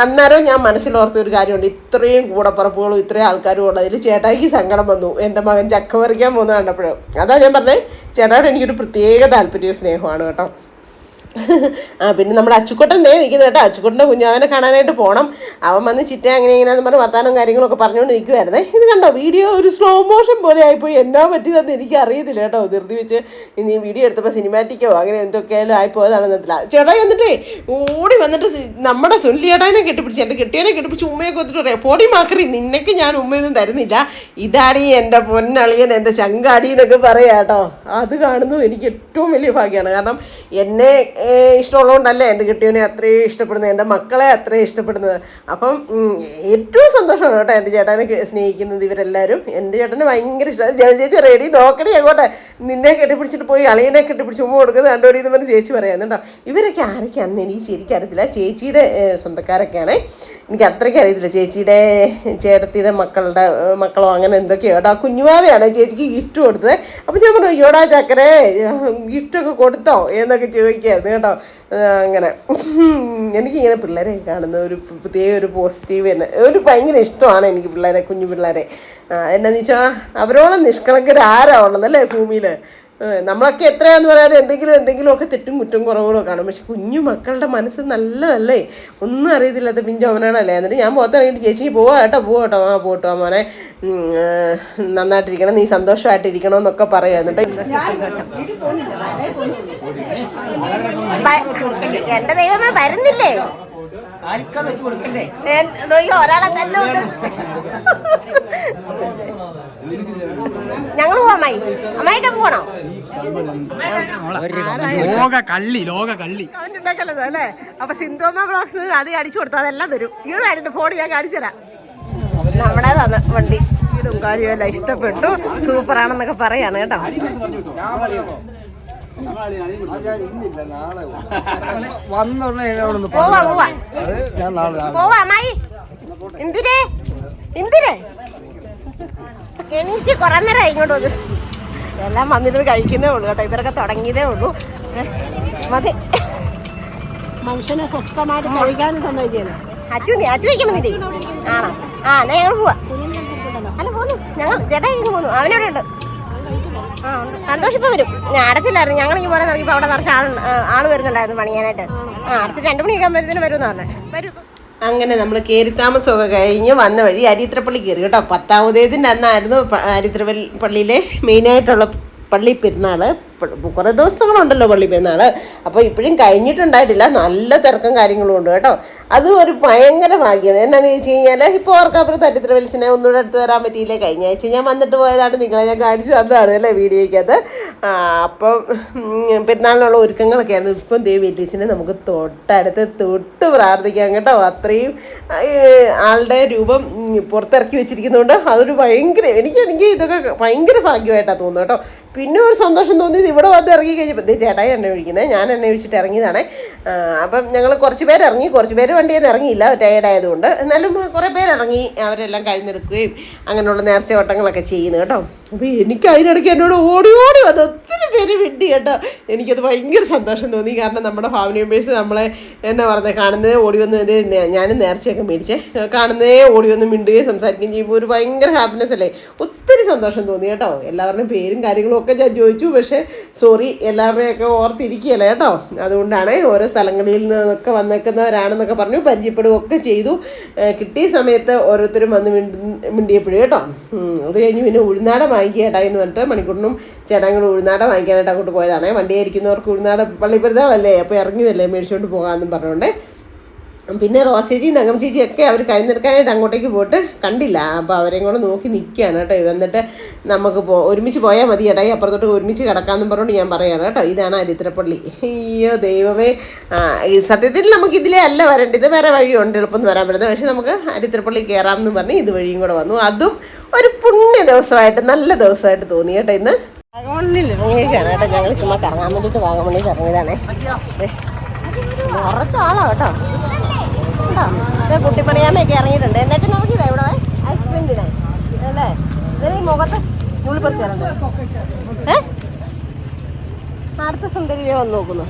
അന്നേരം ഞാൻ മനസ്സിലോർത്ത ഒരു കാര്യമുണ്ട്, ഇത്രയും കൂടപ്പുറപ്പുകളും ഇത്രയും ആൾക്കാരും ഉള്ളതിൽ ചേട്ടായിക്ക് സങ്കടം വന്നു എൻ്റെ മകൻ ചക്ക പറിക്കാൻ പോകുന്നത് കണ്ടപ്പോഴും. അതാ ഞാൻ പറഞ്ഞത് ചേട്ടായോട് എനിക്കൊരു പ്രത്യേക താല്പര്യവും സ്നേഹമാണ് കേട്ടോ. പിന്നെ നമ്മുടെ അച്ചുക്കുട്ടൻ നിൽക്കുന്നത് കേട്ടോ. അച്ചുക്കുട്ടൻ്റെ കുഞ്ഞാവനെ കാണാനായിട്ട് പോകണം. അവൻ വന്ന് ചിറ്റ അങ്ങനെ ഇങ്ങനെയാന്ന് പറഞ്ഞ് വർത്താനം കാര്യങ്ങളൊക്കെ പറഞ്ഞുകൊണ്ട് നിൽക്കുമായിരുന്നേ. ഇത് കണ്ടോ വീഡിയോ ഒരു സ്ലോ മോഷൻ പോലെ ആയിപ്പോയി. എന്നാ പറ്റിയതെന്ന് എനിക്ക് അറിയത്തില്ല കേട്ടോ. ധൃതി വെച്ച് ഇനി വീഡിയോ എടുത്തപ്പോൾ സിനിമാറ്റിക്കോ അങ്ങനെ എന്തൊക്കെയായാലും ആയിപ്പോയതാണെന്നില്ല. ചേട്ടായി വന്നിട്ടേ ഓടി വന്നിട്ട് നമ്മുടെ സുനിൽ ചേട്ടായിനെ കെട്ടിപ്പിടിച്ച് എൻ്റെ കെട്ടിയനെ കെട്ടിപ്പിടിച്ച് ഉമ്മയൊക്കെ വന്നിട്ട് പറയാം പൊടി മാക്കറി നിന്നൊക്കെ ഞാൻ ഉമ്മയൊന്നും തരുന്നില്ല, ഇതാടി എൻ്റെ പൊന്നളിയൻ എൻ്റെ ചങ്കാടി എന്നൊക്കെ പറയാം കേട്ടോ. അത് കാണുന്നു എനിക്ക് ഏറ്റവും വലിയ ഭാഗ്യമാണ്. കാരണം എന്നെ ഇഷ്ടമുള്ളതുകൊണ്ടല്ലേ എൻ്റെ കെട്ടിയവനെ അത്രയും ഇഷ്ടപ്പെടുന്നത്, എൻ്റെ മക്കളെ അത്രയും ഇഷ്ടപ്പെടുന്നത്. അപ്പം ഏറ്റവും സന്തോഷമാണ് കേട്ടോ എൻ്റെ ചേട്ടനെ സ്നേഹിക്കുന്നത് ഇവരെല്ലാവരും. എൻ്റെ ചേട്ടന് ഭയങ്കര ഇഷ്ടമാണ്. ചേച്ചി റെഡി നോക്കണേ അങ്ങോട്ടെ, നിന്നെ കെട്ടിപ്പിടിച്ചിട്ട് പോയി അളിയനെ കെട്ടിപ്പിടിച്ച് ഉമ്മ കൊടുക്കുന്നത് കണ്ടോടി എന്ന് പറഞ്ഞ് ചേച്ചി പറയാന്നുണ്ടോ. ഇവരൊക്കെ ആരൊക്കെയാണെന്ന് എനിക്ക് ശരിക്കും അറിയത്തില്ല. ചേച്ചിയുടെ സ്വന്തക്കാരൊക്കെയാണ്, എനിക്ക് അത്രയ്ക്ക് അറിയത്തില്ല. ചേച്ചിയുടെ ചേട്ടത്തിയുടെ മക്കളോ അങ്ങനെ എന്തൊക്കെയോ കേട്ടോ. കുഞ്ഞുമാവയാണ് ചേച്ചിക്ക് ഗിഫ്റ്റ് കൊടുത്തത്. അപ്പം ഞാൻ പറഞ്ഞു അയ്യോടാ ചക്കരെ ഗിഫ്റ്റൊക്കെ കൊടുത്തോ എന്നൊക്കെ ചോദിക്കായിരുന്നു കേട്ടോ. അങ്ങനെ എനിക്കിങ്ങനെ പിള്ളേരെ കാണുന്ന ഒരു പ്രത്യേക ഒരു പോസിറ്റീവ് തന്നെ ഒരു ഭയങ്കര ഇഷ്ടമാണ് എനിക്ക് പിള്ളേരെ, കുഞ്ഞു പിള്ളേരെ. എന്നാന്ന് വെച്ചാൽ അവരോളം നിഷ്കളങ്കരാരാ ഉള്ളതല്ലേ ഭൂമിയിൽ. നമ്മളൊക്കെ എത്രയാന്ന് പറയാൻ എന്തെങ്കിലുമൊക്കെ തെറ്റും കുറ്റും കുറവുകളൊക്കെ കാണും. പക്ഷെ കുഞ്ഞു മക്കളുടെ മനസ്സ് നല്ലതല്ലേ, ഒന്നും അറിയത്തില്ലാത്ത പിഞ്ചോമനോടല്ലേ. എന്നിട്ട് ഞാൻ പുറത്തിറങ്ങിയിട്ട് ചേച്ചിക്ക് പോവാ കേട്ടോ പോട്ടോ മോനെ നന്നായിട്ടിരിക്കണം, നീ സന്തോഷമായിട്ടിരിക്കണം എന്നൊക്കെ പറയാം. എന്നിട്ട് എന്റെ ദൈവമേ വരുന്നില്ലേ ഒരാളെ തന്നെ ഞങ്ങൾ പോവാം. അമ്മായിട്ടൊക്കെ പോണോ? അവനുണ്ടാക്കല്ലോ അല്ലേ. അപ്പൊ സിന്ധോമ ബ്ലോഗ്സ് അത് അടിച്ചു കൊടുത്തു, അതെല്ലാം വരും. ഈടായിട്ട് ഫോൺ ഞാൻ കാണിച്ചു തരാം. നമ്മുടെ തന്നെ വണ്ടി വീടും കാര്യമല്ല ഇഷ്ടപ്പെട്ടു, സൂപ്പറാണെന്നൊക്കെ പറയാണ് കേട്ടോ. പോവാ അമ്മായി. എന്തിരേ എനിക്ക് കുറെ നേരം ഇങ്ങോട്ട് വന്നു. എല്ലാം വന്നിരുന്ന് കഴിക്കുന്നേ ഉള്ളൂ കേട്ടോ. ഇവരൊക്കെ തുടങ്ങിയതേ ഉള്ളൂ. മതി മനുഷ്യനെ സ്വസ്ഥമായിട്ട് കഴിക്കാനും സമ്മതിക്കുന്നു. അച്ചു വയ്ക്കണമെന്നില്ലേ? ആണോ? എന്നാ ഞങ്ങൾ പോവാ. അല്ല പോന്നു ഞങ്ങൾ ചേട്ടാ ഇങ്ങനെ പോന്നു. അവനോടെ ഉണ്ട്. സന്തോഷം വരും. ഞാൻ അടച്ചില്ലായിരുന്നു. ഞങ്ങൾ ഈ പോലെ തുടങ്ങിയപ്പോൾ അവിടെ നിറച്ച് ആള് വരുന്നുണ്ടായിരുന്നു പണിയാനായിട്ട്. അടച്ചിട്ട് 2 മണിയൊക്കെ ആകുമ്പോഴത്തേന് വരുമെന്ന് പറഞ്ഞേ. വരും. അങ്ങനെ നമ്മൾ കയറിത്താമസമൊക്കെ കഴിഞ്ഞ് വന്ന വഴി അരിത്രപ്പള്ളി കയറി കേട്ടോ. 10-ാം ഉദയത്തിൻ്റെ അന്നായിരുന്നു അരിത്രപ്പള്ളിയിലെ മെയിനായിട്ടുള്ള പള്ളി പെരുന്നാൾ. കുറേ ദിവസങ്ങളുണ്ടല്ലോ പള്ളി പെരുന്നാൾ. അപ്പോൾ ഇപ്പോഴും കഴിഞ്ഞിട്ടുണ്ടായിട്ടില്ല. നല്ല തിരക്കും കാര്യങ്ങളും ഉണ്ട് കേട്ടോ. അത് ഒരു ഭയങ്കര ഭാഗ്യം. എന്നാന്ന് ചോദിച്ചു കഴിഞ്ഞാൽ ഇപ്പോൾ ഓർക്കാപ്പുറത്ത് അരിത്രവൽസിനെ ഒന്നുകൂടെ അടുത്ത് വരാൻ പറ്റിയില്ല. കഴിഞ്ഞ ആഴ്ച ഞാൻ വന്നിട്ട് പോയതാണ്, നിങ്ങളെ ഞാൻ കാണിച്ചു തന്നതാണ് അല്ലേ വീഡിയോയ്ക്കകത്ത്. അപ്പം പെരുന്നാളിനുള്ള ഒരുക്കങ്ങളൊക്കെ ആയിരുന്നു. ഇപ്പം ദേവീറ്റീസിനെ നമുക്ക് തൊട്ട് പ്രാർത്ഥിക്കാം കേട്ടോ. അത്രയും ആളുടെ രൂപം പുറത്തിറക്കി വെച്ചിരിക്കുന്നതുകൊണ്ട് അതൊരു ഭയങ്കര എനിക്ക് ഇതൊക്കെ ഭയങ്കര ഭാഗ്യമായിട്ടാണ് തോന്നുന്നു കേട്ടോ. പിന്നെ ഒരു സന്തോഷം തോന്നിയത് ഇവിടെ വന്ന് ഇറങ്ങി കഴിഞ്ഞപ്പോൾ ചേട്ടായി എണ്ണ ഒഴിക്കുന്നത്, ഞാൻ എണ്ണ ഒഴിച്ചിട്ട് ഇറങ്ങിയതാണ്. അപ്പം ഞങ്ങൾ കുറച്ച് പേര് ഇറങ്ങി, കുറച്ച് പേര് വണ്ടിയിൽ നിന്ന് ഇറങ്ങിയില്ല ടയേർഡായതുകൊണ്ട്. എന്നാലും കുറേ പേര് ഇറങ്ങി, അവരെല്ലാം കഴിഞ്ഞെടുക്കുകയും അങ്ങനെയുള്ള നേർച്ച വട്ടങ്ങളൊക്കെ ചെയ്യുന്നു കേട്ടോ. അപ്പോൾ എനിക്ക് അതിനിടയ്ക്ക് എന്നോട് ഓടി വന്ന് ഒത്തിരി പേര് വിട്ടി കേട്ടോ. എനിക്കത് ഭയങ്കര സന്തോഷം തോന്നി. കാരണം നമ്മുടെ ഫാമിലി മെമ്പേഴ്സ് നമ്മളെ എന്നാ പറയുന്നത് കാണുന്നതേ ഓടി വന്ന് ഞാനും നേർച്ചയൊക്കെ മേടിച്ചേ, കാണുന്നതേ ഓടി വന്ന് മിണ്ടുകയും സംസാരിക്കുകയും ചെയ്യുമ്പോൾ ഒരു ഭയങ്കര ഹാപ്പിനെസ് അല്ലേ. ഒത്തിരി സന്തോഷം തോന്നി കേട്ടോ. എല്ലാവരുടെയും പേരും കാര്യങ്ങളും ഒക്കെ ഞാൻ ചോദിച്ചു, പക്ഷേ സോറി എല്ലാവരുടെയൊക്കെ ഓർത്തിരിക്കുകയല്ല കേട്ടോ. അതുകൊണ്ടാണ് ഓരോ സ്ഥലങ്ങളിൽ നിന്നൊക്കെ വന്നേക്കുന്നവരാണെന്നൊക്കെ പറഞ്ഞു പരിചയപ്പെടുകയൊക്കെ ചെയ്തു. കിട്ടിയ സമയത്ത് ഓരോരുത്തരും വന്ന് മിണ്ടിയപ്പോഴും കേട്ടോ. അത് കഴിഞ്ഞ് പിന്നെ ഉഴുന്നാട വാങ്ങിക്കുക ചേട്ടായി എന്ന് പറഞ്ഞിട്ട് മണിക്കൂറിനും ചേട്ടാങ്ങൾ ഉഴുന്നാട വാങ്ങിക്കാനായിട്ട് അങ്ങോട്ട് പോയതാണ്. വണ്ടിയായിരിക്കുന്നവർക്ക് ഉഴുന്നാട പള്ളി പെരുന്നാളല്ലേ, അപ്പോൾ ഇറങ്ങിയതല്ലേ മേടിച്ചുകൊണ്ട് പോകാമെന്നും പറഞ്ഞുകൊണ്ട്. പിന്നെ റോസ് ചേച്ചി നഗം ചേച്ചിയൊക്കെ അവർ കഴിഞ്ഞെടുക്കാനായിട്ട് അങ്ങോട്ടേക്ക് പോയിട്ട് കണ്ടില്ല. അപ്പോൾ അവരെയും കൂടെ നോക്കി നിൽക്കുകയാണ് കേട്ടോ. എന്നിട്ട് നമുക്ക് ഒരുമിച്ച് പോയാൽ മതി ചേട്ടായി, അപ്പുറത്തോട്ട് ഒരുമിച്ച് കിടക്കാമെന്നും പറഞ്ഞുകൊണ്ട് ഞാൻ പറയുകയാണ് കേട്ടോ. ഇതാണ് അരിത്രപ്പള്ളി. അയ്യോ ദൈവമേ, ഈ സത്യത്തിൽ നമുക്ക് ഇതിലേ അല്ല വരേണ്ടത്, വേറെ വഴിയുണ്ട് എളുപ്പം വരാൻ പറ്റുന്നത്. പക്ഷേ നമുക്ക് അരിത്രപ്പള്ളി കയറാമെന്ന് പറഞ്ഞ് ഇത് വഴിയും കൂടെ വന്നു. അതും ഒരു പുണ്യ ദിവസമായിട്ട് നല്ല ദിവസമായിട്ട് തോന്നി കേട്ടോ. ഇന്ന് വാഗമണ്ണിൽ ഇറങ്ങിയേക്കാണ് കേട്ടോ. ഞങ്ങൾ ചുമ്മാ കറങ്ങാൻ വേണ്ടിയിട്ട് വാഗമണ്ണിൽ ഇറങ്ങിയതാണേ. കുറച്ച് ആളോ കേട്ടോ. ഇത് കുട്ടിപ്പണിയാമയൊക്കെ ഇറങ്ങിയിട്ടുണ്ട്. എന്നിട്ട് നോക്കിയില്ല ഇവിടെ ഐസ്ക്രീം തിന്നാൻ അല്ലേ. ഇതിന് ഈ മുഖത്ത് നുള്ളിപ്പറിച്ചാറുണ്ട്. അടുത്ത സുന്ദരിയെ വന്ന് നോക്കുന്നു.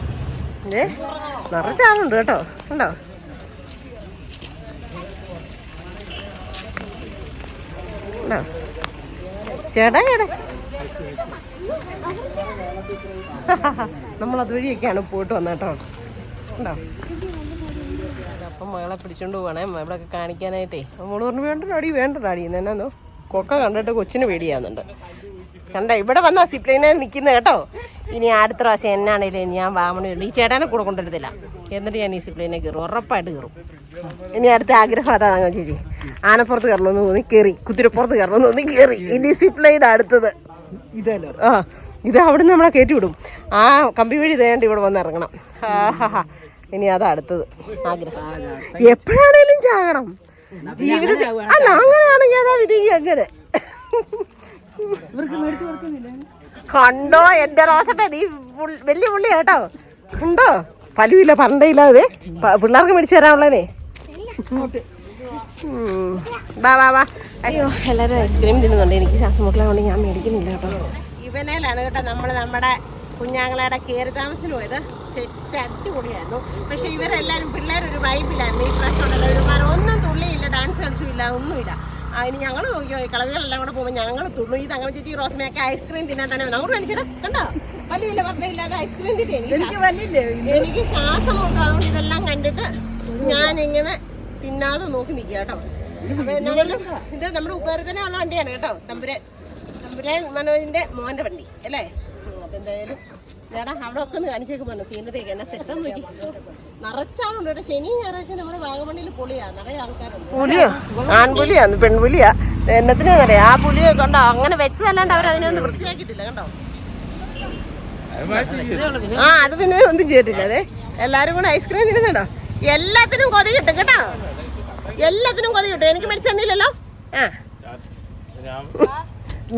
നിറച്ച ആളുണ്ട് കേട്ടോ. ഉണ്ടോ ഉണ്ടോ ചേട്ടാ നമ്മളതുവഴിയൊക്കെയാണ് പോയിട്ട് വന്നത് കേട്ടോ. ഉണ്ടോ അപ്പം മകളെ പിടിച്ചോണ്ട് പോവാണേ ഇവിടെയൊക്കെ കാണിക്കാനായിട്ടേ. നമ്മള് പറഞ്ഞു വേണ്ടടാടി എന്നാന്നോ കൊക്ക കണ്ടിട്ട് കൊച്ചിന് പേടിയാകുന്നുണ്ട്. കണ്ട ഇവിടെ വന്നാ സിപ്ലൈനെ നിൽക്കുന്നത് കേട്ടോ. ഇനി അടുത്ത പ്രാവശ്യം എന്നാണേലും ഞാൻ വാമണുണ്ട്. ഈ ചേട്ടാനെ കൂടെ കൊണ്ടുവരത്തില്ല. എന്നിട്ട് ഞാൻ ഈ സിപ്ലൈനെ കയറും, ഉറപ്പായിട്ട് കയറും. ഇനി അടുത്ത ആഗ്രഹം അതാ തങ്ങ ചേച്ചി. ആനപ്പുറത്ത് കയറണമെന്ന് തോന്നി കയറി, കുതിരപ്പുറത്ത് കയറണമെന്ന് തോന്നി കയറി. ഇനി സിപ്ലൈൻ അടുത്തത് ഇതല്ലോ. ഇത് അവിടെ നിന്ന് നമ്മളെ കയറ്റി വിടും. ആ കമ്പി വഴി ഇതേണ്ട ഇവിടെ വന്ന് ഇറങ്ങണം. ഇനി അതാ അടുത്തത് ആഗ്രഹം. എപ്പോഴാണേലും ചാകണം ജീവിതത്തിൽ. അല്ല അങ്ങനെയാണെങ്കിൽ അതാ വിധി. അങ്ങനെ കണ്ടോ എന്റെ റോസപ്പേ, നീ വലിയ പുള്ളി കേട്ടോ. കണ്ടോ പലുവില്ല പണ്ടയില്ലാതെ പിള്ളേർക്ക് മേടിച്ചു തരാനുള്ളതേ. വാ. അയ്യോ എല്ലാവരും ഐസ്ക്രീം തിന്നുന്നുണ്ട്. എനിക്ക് ശ്വാസം മുട്ടല കൊണ്ട് ഞാൻ മേടിക്കുന്നില്ല കേട്ടോ. ഇവനേലാണ് കേട്ടോ നമ്മുടെ കുഞ്ഞാങ്ങളയുടെ കയറി താമസത്തിന് പോയത്. സെറ്റ് അടിപൊളിയായിരുന്നു. പക്ഷെ ഇവരെല്ലാവരും പിള്ളേരൊരു വൈബിലായിരുന്നു. ഈ പ്രാവശ്യം ഉണ്ടല്ലോ ഒരു ഒന്നും തുള്ളിയില്ല, ഡാൻസ് കളിച്ചില്ല, ഒന്നുമില്ല. ഇനി ഞങ്ങൾ നോക്കിയോ ഈ കളവികളെല്ലാം കൂടെ പോകുമ്പോൾ ഞങ്ങൾ തുള്ളു. ഈ തങ്കം ചേച്ചി റോസ്മയൊക്കെ ഐസ്ക്രീം തിന്നാൻ തന്നെ അങ്ങോട്ട് കാണിച്ചിട്ട് കണ്ടോ വലിയ പറഞ്ഞില്ലാതെ ഐസ്ക്രീം തിന്നെ. എനിക്ക് ശ്വാസം മുട്ടും. അതുകൊണ്ട് ഇതെല്ലാം കണ്ടിട്ട് ഞാനിങ്ങനെ തിന്നാതെ നോക്കി നിൽക്കുക കേട്ടോ. അപ്പൊ എന്നാലും ഇത് നമ്മുടെ ഉപ്പേരത്തിനുള്ള വണ്ടിയാണ് കേട്ടോ. തമ്പുരാൻ മനോജിന്റെ മോന്റെ വണ്ടി അല്ലേ. അപ്പൊ എന്തായാലും ചേട്ടാ അവിടെ ഒക്കെ ഒന്ന് കാണിച്ചേക്ക് പറഞ്ഞു. തീർന്നതേക്ക് എന്നാ സെറ്റൊന്നും നോക്കി നിറച്ചാളുണ്ട് കേട്ടോ. ശനി ഞായറാഴ്ച നമ്മുടെ വാഗമണ്ണിൽ പൊളിയാ, നിറയെ ആൾക്കാരുണ്ട്. പുലിയോ ആൺപുലിയാന്ന് പെൺപുലിയാ എന്നത്തിനാ പറയാ. ആ പുലിയെ കണ്ടോ അങ്ങനെ വെച്ചതല്ലാണ്ട് അവരതിനൊന്നും വൃത്തിയാക്കിയിട്ടില്ല കണ്ടോ. അത് പിന്നെ ഒന്നും ചെയ്തിട്ടില്ല. അതെ എല്ലാരും കൂടെ ഐസ്ക്രീം തിന്നുന്നുണ്ടോ. എല്ലാത്തിനും കൊതി കിട്ടും കേട്ടോ. എല്ലാത്തിനും കൊതി കിട്ടും. എനിക്ക് മേടിച്ചു തന്നില്ലല്ലോ.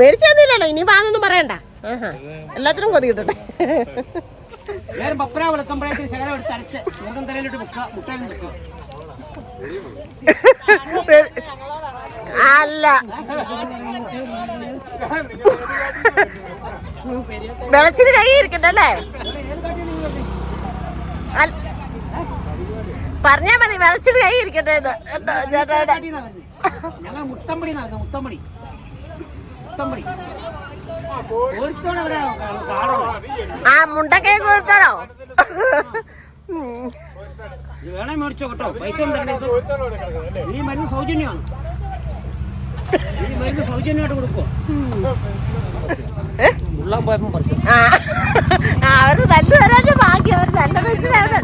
മേടിച്ചു തന്നില്ലല്ലോ. ഇനി വാങ്ങൊന്നും പറയണ്ട. എല്ലാത്തിനും കൊതി കിട്ടട്ടെ. അല്ല വെളച്ചിന് കൈ ഇരിക്കണ്ടല്ലേ. പറഞ്ഞാ മതി വെളച്ചിന് കൈ ഇരിക്കട്ടെ. ചേട്ടാ ആ മുണ്ടക്കൈ കൊടുത്തോ. ഇത് വേണേ മേടിച്ചോ കേട്ടോ, പൈസ ഒന്നും തരണ്ട. ഈ മരുന്ന് സൗജന്യമാണ്, ഈ മരുന്ന് സൗജന്യമായിട്ട് കൊടുക്കുവോ? ഉള്ളാൻ പോയപ്പോ പറിച്ചു. അവര് നല്ല തരാച്ച ബാക്കി അവർ നല്ല മനുഷ്യരാണ്.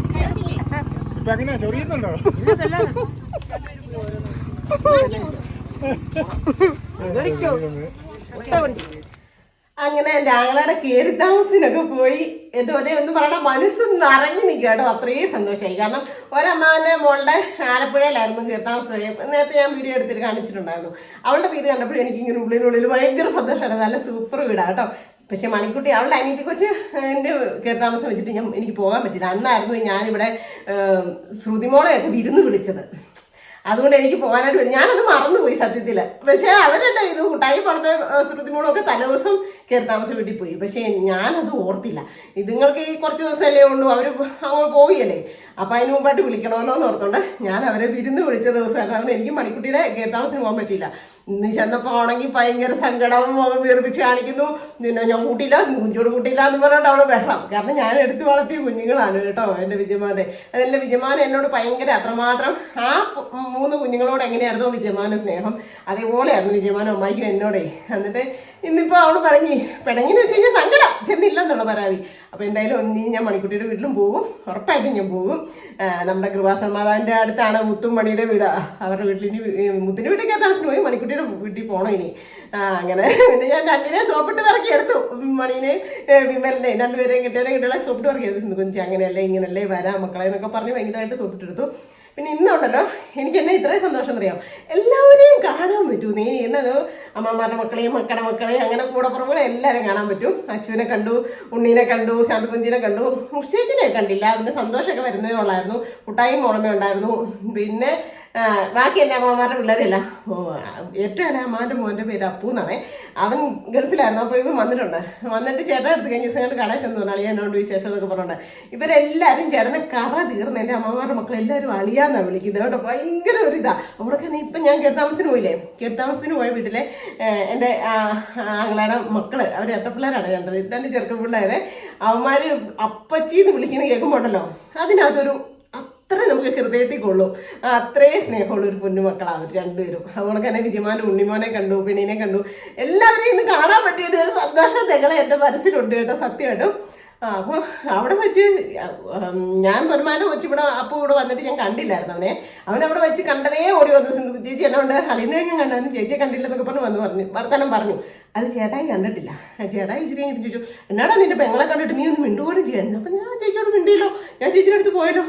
അങ്ങനെ എൻ്റെ ആങ്ങളയുടെ കയറി താമസിനൊക്കെ പോയി. എൻ്റെ ഒരേ ഒന്ന് പറയണ മനസ്സ് നിറഞ്ഞു നിൽക്കുക കേട്ടോ. അത്രയും സന്തോഷമായി. കാരണം ഒരമ്മാവൻ്റെ മോളുടെ ആലപ്പുഴയിലായിരുന്നു കയറി താമസം. നേരത്തെ ഞാൻ വീഡിയോ എടുത്തിട്ട് കാണിച്ചിട്ടുണ്ടായിരുന്നു. അവളുടെ വീട് കണ്ടപ്പോഴും എനിക്കിങ്ങനെ ഉള്ളിനുള്ളിൽ ഭയങ്കര സന്തോഷമാണ്. നല്ല സൂപ്പർ വീടാണ് കേട്ടോ. പക്ഷെ മണിക്കുട്ടി അവളുടെ അനിയത്തി കൊച്ച് എൻ്റെ കയറി താമസം വെച്ചിട്ട് എനിക്ക് പോകാൻ പറ്റില്ല. അന്നായിരുന്നു ഞാനിവിടെ ശ്രുതിമോളെയൊക്കെ വിരുന്ന് വിളിച്ചത്. അതുകൊണ്ട് എനിക്ക് പോകാനായിട്ട് വരും. ഞാനത് മറന്നുപോയി സത്യത്തിൽ. പക്ഷെ അവരെന്നെ ഇത് കൂട്ടായി പണത്തെ ശ്രുതിമോളൊക്കെ തലേദിവസം കയറി താമസം വീട്ടിൽ പോയി. പക്ഷേ ഞാനത് ഓർത്തില്ല. ഇതുങ്ങൾക്ക് ഈ കുറച്ച് ദിവസമല്ലേ ഉള്ളൂ, അവർ അങ്ങ് പോവുകയല്ലേ. അപ്പം അതിന് മുമ്പായിട്ട് വിളിക്കണമല്ലോ എന്ന് ഓർത്തോണ്ട് ഞാൻ അവരെ വിരുന്ന് വിളിച്ച ദിവസമായിരുന്നു. അതുകൊണ്ട് എനിക്ക് മണിക്കുട്ടിയുടെ കയറി താമസത്തിന് പോകാൻ പറ്റിയില്ല. ഇന്ന് ചെന്നപ്പോൾ ആണെങ്കിൽ ഭയങ്കര സങ്കടം, മുഖം വീർപ്പിച്ച് കാണിക്കുന്നു. പിന്നെ ഞാൻ കൂട്ടിയില്ല, കുഞ്ചോട് കൂട്ടിയില്ല എന്ന് പറഞ്ഞിട്ട് അവള് ബഹളം. കാരണം ഞാൻ എടുത്തു വളർത്തിയ കുഞ്ഞുങ്ങളാണ് കേട്ടോ എൻ്റെ വിജയമാനെ. അതെൻ്റെ വിജയമാൻ എന്നോട് ഭയങ്കര അത്രമാത്രം ആ 3 കുഞ്ഞുങ്ങളോട് എങ്ങനെയായിരുന്നോ വിജയമാന സ്നേഹം, അതേപോലെയായിരുന്നു വിജയമാനും അമ്മായിക്കും എന്നോടേ. എന്നിട്ട് ഇന്നിപ്പോൾ അവള് പിണങ്ങിന്ന് വെച്ച് കഴിഞ്ഞാൽ സങ്കടം ചെന്നില്ലെന്നുള്ള പരാതി. അപ്പോൾ എന്തായാലും ഇനി ഞാൻ മണിക്കുട്ടിയുടെ വീട്ടിലും പോകും, ഉറപ്പായിട്ടും ഞാൻ പോകും. നമ്മുടെ കൃപാസമാതാവിൻ്റെ അടുത്താണ് മുത്തും മണിയുടെ വീട്. അവരുടെ വീട്ടിൽ ഇനി മുത്തിൻ്റെ വീട്ടിലേക്ക് താമസിച്ച് പോയി, മണിക്കുട്ടിയുടെ വീട്ടിൽ പോകണം ഇനി. അങ്ങനെ പിന്നെ ഞാൻ 2 സോപ്പിട്ട് ഇറക്കി എടുത്തു. മണീനെ വിമലിനെ 2 പേരെയും കിട്ടിയാലെ സോപ്പിട്ട് ഇറക്കി എടുത്തു. സിന്ധുകുഞ്ചി അങ്ങനെയല്ലേ ഇങ്ങനല്ലേ വരാം മക്കളെ എന്നൊക്കെ പറഞ്ഞ് ഭയങ്കരമായിട്ട് സോപ്പിട്ടെടുത്തു. പിന്നെ ഇന്നുണ്ടല്ലോ എനിക്ക് എന്നെ ഇത്രയും സന്തോഷം അറിയാം, എല്ലാവരെയും കാണാൻ പറ്റൂ. നീ എന്നത് അമ്മമാരുടെ മക്കളെയും മക്കളുടെ മക്കളെയും അങ്ങനെ കൂടെ പുറമെ എല്ലാവരും കാണാൻ പറ്റും. അച്ചുവിനെ കണ്ടു, ഉണ്ണീനെ കണ്ടു, ശാന്തകുഞ്ചിനെ കണ്ടു, ഉഷേച്ചിനെ കണ്ടില്ല. പിന്നെ സന്തോഷമൊക്കെ വരുന്നതേ ഉള്ളായിരുന്നു. കുട്ടായും മോളമേ ഉണ്ടായിരുന്നു. പിന്നെ ബാക്കി എല്ലാ അമ്മമാരുടെ പിള്ളേരല്ല. ഏറ്റവും ഇളയ അമ്മാൻ്റെ മോൻ്റെ പേര് അപ്പു എന്നാണേ. അവൻ ഗൾഫിലായിരുന്നു. അപ്പോൾ ഇവൻ വന്നിട്ട് ചേട്ടൻ എടുത്ത് കഴിഞ്ഞ ദിവസം കണ്ട് കടയിൽ ചെന്ന് പറഞ്ഞു അളിയാ എന്നോട് വിശേഷം എന്നൊക്കെ പറഞ്ഞിട്ടുണ്ട്. ഇവരെല്ലാവരും ചേട്ടനെ കറ തീർന്ന് എൻ്റെ അമ്മമാരുടെ മക്കളെല്ലാവരും അളിയാന്നാണ് വിളിക്കുന്നത് കേട്ടോ. ഭയങ്കര ഒരിതാ. അവിടെയൊക്കെ ഇപ്പം ഞാൻ കയറിത്താമസത്തിന് പോയില്ലേ, കയറിത്താമസത്തിന് പോയ വീട്ടിലെ എൻ്റെ ആങ്ങളയുടെ മക്കള് അവർ ഇരട്ടപ്പിള്ളേരാണ് കണ്ടത്. 2 ചെറുക്കൻ പിള്ളേരെ അവന്മാർ അപ്പച്ചീന്ന് വിളിക്കുന്ന കേൾക്കുമ്പോണ്ടല്ലോ അതിനകത്തൊരു അത്രയും നമുക്ക് ഹൃദയത്തിൽ കൊള്ളും. അത്രയും സ്നേഹമുള്ള ഒരു പൊന്നുമക്കളാണ് അവർ 2 പേരും. അതുകൊണ്ട് തന്നെ വിജയമാനും ഉണ്ണിമോനെ കണ്ടു, പെണ്ണീനെ കണ്ടു, എല്ലാവരെയും ഇന്ന് കാണാൻ പറ്റിയൊരു സന്തോഷം തെകളെ എൻ്റെ മനസ്സിലുണ്ട് കേട്ടോ, സത്യമായിട്ടും. അപ്പോൾ അവിടെ വെച്ച് ഞാൻ വരുമാനം വെച്ച് അപ്പു ഇവിടെ വന്നിട്ട് ഞാൻ കണ്ടില്ലായിരുന്നു അവനെ. അവനവിടെ വെച്ച് കണ്ടതേ ഓടി വന്നു. സിന്ധു ചേച്ചി എന്നോണ്ട് അളിനെ ഞാൻ കണ്ടായിരുന്നു, ചേച്ചിയെ കണ്ടില്ലെന്നൊക്കെ പറഞ്ഞു വർത്തമാനം പറഞ്ഞു. അത് ചേട്ടായി കണ്ടിട്ടില്ല. ചേട്ടായി ഇച്ചിരി കഴിഞ്ഞിട്ട് ചോദിച്ചു എന്നാടാ നിന്റെ പെങ്ങളെ കണ്ടിട്ട് നീ ഒന്ന് മിണ്ടുപോലും ചെയ്യായിരുന്നു. അപ്പം ഞാൻ ചേച്ചിയോട് മിണ്ടിയില്ലോ, ഞാൻ ചേച്ചിയുടെ അടുത്ത് പോയല്ലോ.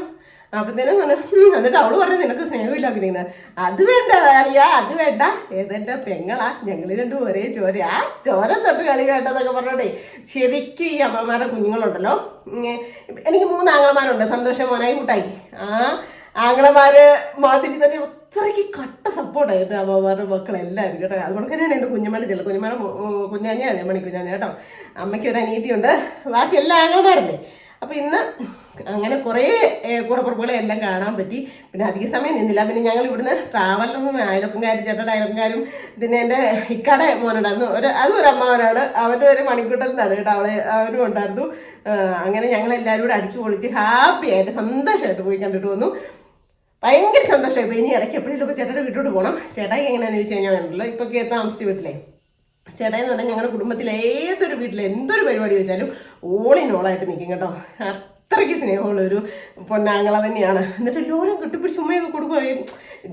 അപ്പത്തേനും എന്നിട്ട് അവള് പറഞ്ഞു നിനക്ക് സ്നേഹമില്ല അഭിനയിക്കുന്നത്. അത് വേണ്ട കളിയാ, അത് വേണ്ട, ഏതെൻ്റെ പെങ്ങളാ, ഞങ്ങൾ 2 ഒരേ ചോര, ആ ചോര തൊട്ട് കളി കേട്ടതൊക്കെ പറഞ്ഞോട്ടെ. ശരിക്കും ഈ അമ്മമാരുടെ കുഞ്ഞുങ്ങളുണ്ടല്ലോ. എനിക്ക് 3 ആങ്ങളമാരുണ്ട്, സന്തോഷം മോനായി കൂട്ടായി. ആ ആങ്ങളമാര് മാതിരി തന്നെ അത്രയ്ക്ക് കട്ട സപ്പോർട്ടായിട്ട് അമ്മമാരുടെ മക്കളെല്ലാവരും കേട്ടോ. അതുകൊണ്ട് തന്നെയാണ് എൻ്റെ കുഞ്ഞമ്മയുടെ കുഞ്ഞമ്മയുടെ കുഞ്ഞാഞ്ഞാണ് മണിക്കുഞ്ഞാഞ്ഞ കേട്ടോ. അമ്മയ്ക്ക് ഒരു അനീതിയുണ്ട്, ബാക്കി എല്ലാ ആങ്ങളമാരല്ലേ. അപ്പോൾ ഇന്ന് അങ്ങനെ കുറേ കൂടപ്പുറപ്പുകളെ എല്ലാം കാണാൻ പറ്റി. പിന്നെ അധിക സമയം നിന്നില്ല. പിന്നെ ഞങ്ങൾ ഇവിടുന്ന് ട്രാവലറും അയലപ്പംകാരും ചേട്ടയുടെ അയലപ്പംകാരും പിന്നെ എൻ്റെ ഇക്കടെ മോനുണ്ടായിരുന്നു. അതും ഒരു അമ്മാവനാണ്, അവൻ്റെ ഒരു മണിക്കൂട്ടൻ എന്നാണ് കേട്ടോ. അവരും ഉണ്ടായിരുന്നു. അങ്ങനെ ഞങ്ങളെല്ലാവരും കൂടെ അടിച്ചു പൊളിച്ച് ഹാപ്പി ആയിട്ട് സന്തോഷമായിട്ട് പോയി കണ്ടിട്ട് വന്നു. ഭയങ്കര സന്തോഷമായി. ഇപ്പോൾ ഇനി ഇടയ്ക്ക് എപ്പോഴെങ്കിലുമൊക്കെ ചേട്ടൻ്റെ വീട്ടിലോട്ട് പോകണം. ചേട്ടായി എങ്ങനെയാണെന്ന് ചോദിച്ചു കഴിഞ്ഞാൽ ഉണ്ടല്ലോ, ഇപ്പോൾ കയറി താമസിച്ച വീട്ടിലെ ചേട്ടായി എന്ന് പറഞ്ഞാൽ ഞങ്ങളുടെ കുടുംബത്തിലെ ഏതൊരു വീട്ടിൽ എന്തൊരു പരിപാടി വെച്ചാലും ഓളിനോളായിട്ട് നിൽക്കും കേട്ടോ. അത്രയ്ക്ക് സ്നേഹമുള്ളൊരു പൊന്നാങ്ങള തന്നെയാണ്. എന്നിട്ട് എല്ലാവരും കെട്ടിപ്പിടിച്ച് ഉമ്മയൊക്കെ കൊടുക്കുകയും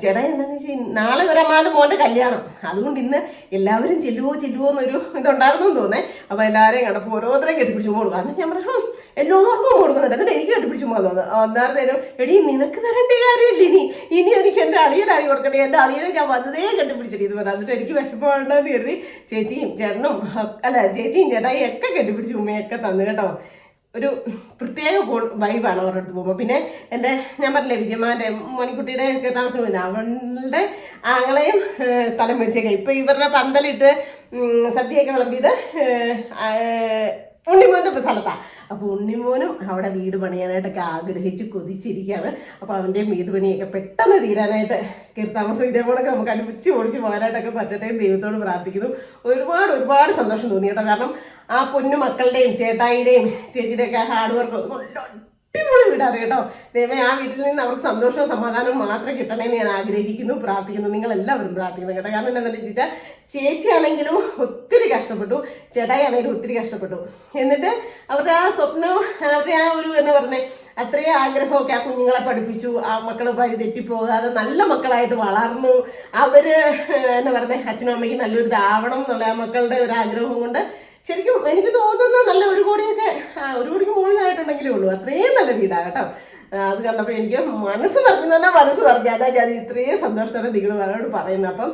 ചേട്ടായി എന്താണെന്ന് വെച്ചാൽ നാളെ ഒരമ്മാൻ്റെ മോൻ്റെ കല്യാണം, അതുകൊണ്ട് ഇന്ന് എല്ലാവരും ചെല്ലുവോ എന്നൊരു ഇതുണ്ടായിരുന്നു തോന്നേ. അപ്പോൾ എല്ലാവരെയും കണ്ടപ്പോൾ ഓരോരുത്തരെയും കെട്ടിപ്പിടിച്ച് കൊടുക്കുക. എന്നിട്ട് ഞാൻ പറഞ്ഞു എല്ലാവർക്കും കൊടുക്കുന്നുണ്ട്. എന്നിട്ട് എനിക്ക് കെട്ടിപ്പിടിച്ച് തോന്നുന്നത് അന്നേരത്തേനും എടീ നിനക്ക് തരേണ്ട കാര്യമില്ല, ഇനി എനിക്ക് എൻ്റെ അളിയനായി കൊടുക്കട്ടെ, എൻ്റെ അളിയനെ ഞാൻ വന്നതേ കെട്ടിപ്പിടിച്ചിട്ട് ഇത് പറഞ്ഞു. എന്നിട്ട് എനിക്ക് വിഷമമുണ്ടെന്ന് കരുതി ചേച്ചിയും ചേട്ടായി ഒക്കെ കെട്ടിപ്പിടിച്ച് ഉമ്മയൊക്കെ തന്നു കേട്ടോ. ഒരു പ്രത്യേക വൈബാണ് അവരുടെ അടുത്ത് പോകുമ്പോൾ. പിന്നെ എൻ്റെ ഞാൻ പറഞ്ഞില്ലേ വിജയമാൻ്റെ മണിക്കുട്ടിയുടെ ഒക്കെ താമസം പോയിരുന്നു, അവളുടെ ആങ്ങളെയും സ്ഥലം മേടിച്ചേക്കാം. ഇപ്പം ഇവരുടെ പന്തലിട്ട് സദ്യയൊക്കെ വിളമ്പിയത് ഉണ്ണിമോൻ്റെ സ്ഥലത്താണ്. അപ്പോൾ ഉണ്ണിമോനും അവിടെ വീട് പണിയാനായിട്ടൊക്കെ ആഗ്രഹിച്ച് കൊതിച്ചിരിക്കുകയാണ്. അപ്പോൾ അവൻ്റെ വീട് പണിയൊക്കെ പെട്ടെന്ന് തീരാനായിട്ട് കീർത്താമസം ഇതേപോലൊക്കെ നമുക്ക് അടുപ്പിച്ച് ഓടിച്ച് പോകാനായിട്ടൊക്കെ പറ്റട്ടെ ദൈവത്തോട് പ്രാർത്ഥിക്കുന്നു. ഒരുപാട് സന്തോഷം തോന്നി കേട്ടോ. കാരണം ആ പൊന്നു മക്കളുടെയും ചേട്ടായിയുടെയും ചേച്ചിയുടെയൊക്കെ ഹാർഡ് വർക്ക് അടിപൊളി വീടാണ് കേട്ടോ. ദൈവമേ ആ വീട്ടിൽ നിന്ന് അവർക്ക് സന്തോഷവും സമാധാനവും മാത്രം കിട്ടണമെന്ന് ഞാൻ ആഗ്രഹിക്കുന്നു, പ്രാർത്ഥിക്കുന്നു. നിങ്ങളെല്ലാവരും പ്രാർത്ഥിക്കുന്നു കേട്ടോ. കാരണം എന്താണെന്ന് ചോദിച്ചാൽ ചേച്ചിയാണെങ്കിലും ഒത്തിരി കഷ്ടപ്പെട്ടു, ചേട്ടായി ആണെങ്കിലും ഒത്തിരി കഷ്ടപ്പെട്ടു. എന്നിട്ട് അവരുടെ ആ സ്വപ്നം, അവരുടെ ആ ഒരു എന്താ പറഞ്ഞേ, അത്രയും ആഗ്രഹമൊക്കെ ആ കുഞ്ഞുങ്ങളെ പഠിപ്പിച്ചു. ആ മക്കൾ വഴി തെറ്റിപ്പോകാതെ നല്ല മക്കളായിട്ട് വളർന്നു. അവര് എന്താ പറഞ്ഞേ, അച്ഛനും അമ്മയ്ക്കും നല്ലൊരു ഇതാവണം എന്നുള്ള ആ മക്കളുടെ ഒരു ആഗ്രഹം കൊണ്ട് ശരിക്കും എനിക്ക് തോന്നുന്നു നല്ല 1 കോടിയൊക്കെ 1 കോടിക്ക് മുകളിലായിട്ടുണ്ടെങ്കിലേ ഉള്ളൂ. അത്രയും നല്ല വീടാണ് കേട്ടോ. അത് കണ്ടപ്പോൾ എനിക്ക് മനസ്സ് നിറഞ്ഞു തന്നെ മനസ്സ് നിറഞ്ഞു. അതാ ഞാൻ ഇത്രയും സന്തോഷത്തോടെ നിങ്ങളോട് പറയുന്നത്. അപ്പം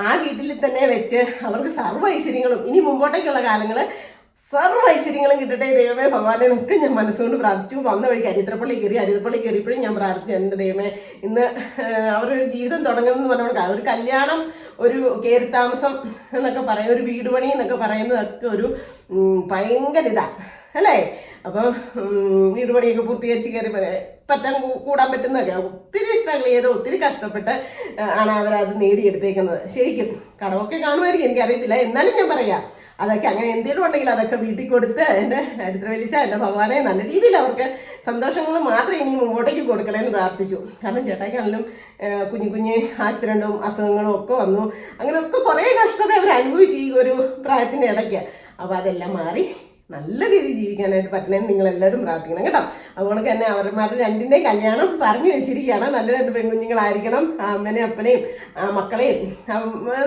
ആ വീട്ടിൽ തന്നെ വെച്ച് അവർക്ക് സർവ്വ ഐശ്വര്യങ്ങളും ഇനി മുമ്പോട്ടേക്കുള്ള കാലങ്ങൾ സർവ്വ ഐശ്വര്യങ്ങളും കിട്ടട്ടെ ദൈവമേ ഭഗവാനെ എന്നൊക്കെ ഞാൻ മനസ്സുകൊണ്ട് പ്രാർത്ഥിച്ചു. വന്ന വഴിക്ക് അരിത്രപ്പള്ളി കയറിയപ്പോഴും ഞാൻ പ്രാർത്ഥിച്ചു, എൻ്റെ ദൈവമേ ഇന്ന് അവരൊരു ജീവിതം തുടങ്ങുമെന്ന് പറഞ്ഞുകൊണ്ട് ഒരു കല്യാണം, ഒരു കയറി താമസം എന്നൊക്കെ പറയും, ഒരു വീട് പണി എന്നൊക്കെ പറയുന്നതൊക്കെ ഒരു ഭയങ്കര ഇതാണ് അല്ലേ. അപ്പോൾ വീട് പണിയൊക്കെ പൂർത്തീകരിച്ച് കൂടാൻ പറ്റുന്നതൊക്കെ ഒത്തിരി സ്ട്രഗിൾ ചെയ്ത് ഒത്തിരി കഷ്ടപ്പെട്ട് ആണ് അവരത് നേടിയെടുത്തേക്കുന്നത്. ശരിക്കും കടമൊക്കെ കാണുമായിരിക്കും, എനിക്കറിയത്തില്ല. എന്നാലും ഞാൻ പറയാം, അതൊക്കെ അങ്ങനെ എന്തെങ്കിലും ഉണ്ടെങ്കിൽ അതൊക്കെ വീട്ടിൽ കൊടുത്ത് എൻ്റെ ഹരിദ്ര വലിച്ച എൻ്റെ ഭഗവാനെ നല്ല രീതിയിൽ അവർക്ക് സന്തോഷങ്ങൾ മാത്രമേ ഇനി മുമ്പോട്ടേക്ക് കൊടുക്കണമെന്ന് പ്രാർത്ഥിച്ചു. കാരണം ചേട്ടായിക്കാണെങ്കിലും കുഞ്ഞു ആക്സിഡൻറ്റും അസുഖങ്ങളും ഒക്കെ വന്നു. അങ്ങനെയൊക്കെ കുറേ കഷ്ടത അവർ അനുഭവിച്ചു ഈ ഒരു പ്രായത്തിൻ്റെ ഇടയ്ക്ക്. അപ്പോൾ അതെല്ലാം മാറി നല്ല രീതിയിൽ ജീവിക്കാനായിട്ട് പറ്റണമെന്ന് നിങ്ങളെല്ലാവരും പ്രാർത്ഥിക്കണം കേട്ടോ. അതുകൊണ്ട് തന്നെ അവന്മാരുടെ രണ്ടിൻ്റെയും കല്യാണം പറഞ്ഞു വെച്ചിരിക്കുകയാണ്. നല്ല 2 പെൺകുഞ്ഞുങ്ങളായിരിക്കണം. അമ്മനെയും അപ്പനെയും മക്കളെയും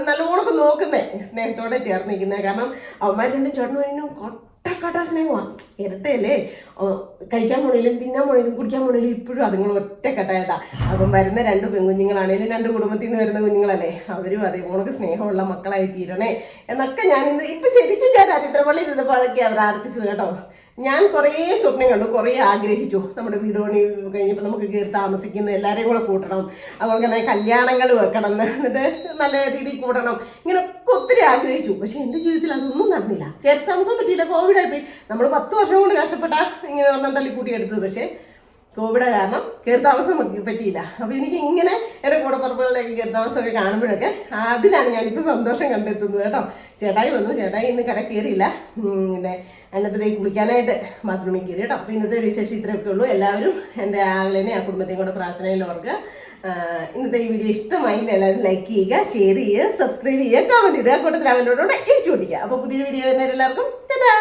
നല്ലവണ്ണമൊക്കെ നോക്കുന്നേ, സ്നേഹത്തോടെ ചേർന്ന് നിൽക്കുന്നത്. കാരണം അവന്മാർ 2 ചേട്ടനും ഒറ്റക്കട്ട സ്നേഹമാണ്, ഇരട്ടയല്ലേ. കഴിക്കാൻ പോണേലും തിന്നാൻ പോണേലും കുടിക്കാൻ പോണേലും ഇപ്പോഴും അതുങ്ങൾ ഒറ്റക്കെട്ടായിട്ടാണ്. അപ്പം വരുന്ന 2 പെൺകുഞ്ഞുങ്ങളാണേലും 2 കുടുംബത്തിൽ നിന്ന് വരുന്ന കുഞ്ഞുങ്ങളല്ലേ, അവരും അതേ ഉണക്ക് സ്നേഹമുള്ള മക്കളായി തീരണേ എന്നൊക്കെ ഞാൻ ഇപ്പം ശരിക്കും ഞാൻ ഹരിദ്രപ്പള്ളി ഇരുന്നപ്പോൾ അതൊക്കെയാണ് പ്രാർത്ഥിച്ചത് കേട്ടോ. ഞാൻ കുറേ സ്വപ്നം കണ്ടു, കുറേ ആഗ്രഹിച്ചു. നമ്മുടെ വീട് പണി കഴിഞ്ഞപ്പോൾ നമുക്ക് കയറി താമസിക്കുന്ന എല്ലാവരെയും കൂടെ കൂട്ടണം, അതുപോലെ തന്നെ കല്യാണങ്ങൾ വെക്കണം, എന്നിട്ട് നല്ല രീതിയിൽ കൂടണം, ഇങ്ങനെയൊക്കെ ഒത്തിരി ആഗ്രഹിച്ചു. പക്ഷെ എൻ്റെ ജീവിതത്തിൽ അതൊന്നും നടന്നില്ല. കയറി താമസം പറ്റിയില്ല, കോവിഡായിപ്പോയി. നമ്മൾ 10 വർഷം കൊണ്ട് കഷ്ടപ്പെട്ടാ ഇങ്ങനെ ഒന്നും തല്ലിക്കൂട്ടിയെടുത്തത്. പക്ഷേ കോവിഡ് കാരണം കയറി താമസം പറ്റിയില്ല. അപ്പോൾ എനിക്ക് ഇങ്ങനെ എൻ്റെ കൂടപ്പുറപ്പുകളിലേക്ക് കയറി താമസമൊക്കെ കാണുമ്പോഴൊക്കെ അതിലാണ് ഞാനിപ്പോൾ സന്തോഷം കണ്ടെത്തുന്നത് കേട്ടോ. ചേട്ടായി വന്നു, ചേട്ടായി ഇന്ന് കട കയറിയില്ല, പിന്നെ എന്നിട്ടത്തേക്ക് കുളിക്കാനായിട്ട് ബാത്റൂമിൽ കയറി കേട്ടോ. അപ്പോൾ ഇന്നത്തെ വിശേഷം ഇത്രയൊക്കെ ഉള്ളൂ. എല്ലാവരും എൻ്റെ ആങ്ങളെയും ആ കുടുംബത്തെയും കൂടെ പ്രാർത്ഥനയിൽ ഓർക്കുക. ഇന്നത്തെ ഈ വീഡിയോ ഇഷ്ടമായെങ്കിൽ എല്ലാവരും ലൈക്ക് ചെയ്യുക, ഷെയർ ചെയ്യുക, സബ്സ്ക്രൈബ് ചെയ്യുക, കമൻറ്റ് ഇടുക, കൂട്ടത്തിൽ അവനോടുകൂടെ ഇടിച്ചു പൊട്ടിക്കുക. അപ്പോൾ പുതിയൊരു വീഡിയോ വരുന്നവരെല്ലാവർക്കും ടാറ്റാ.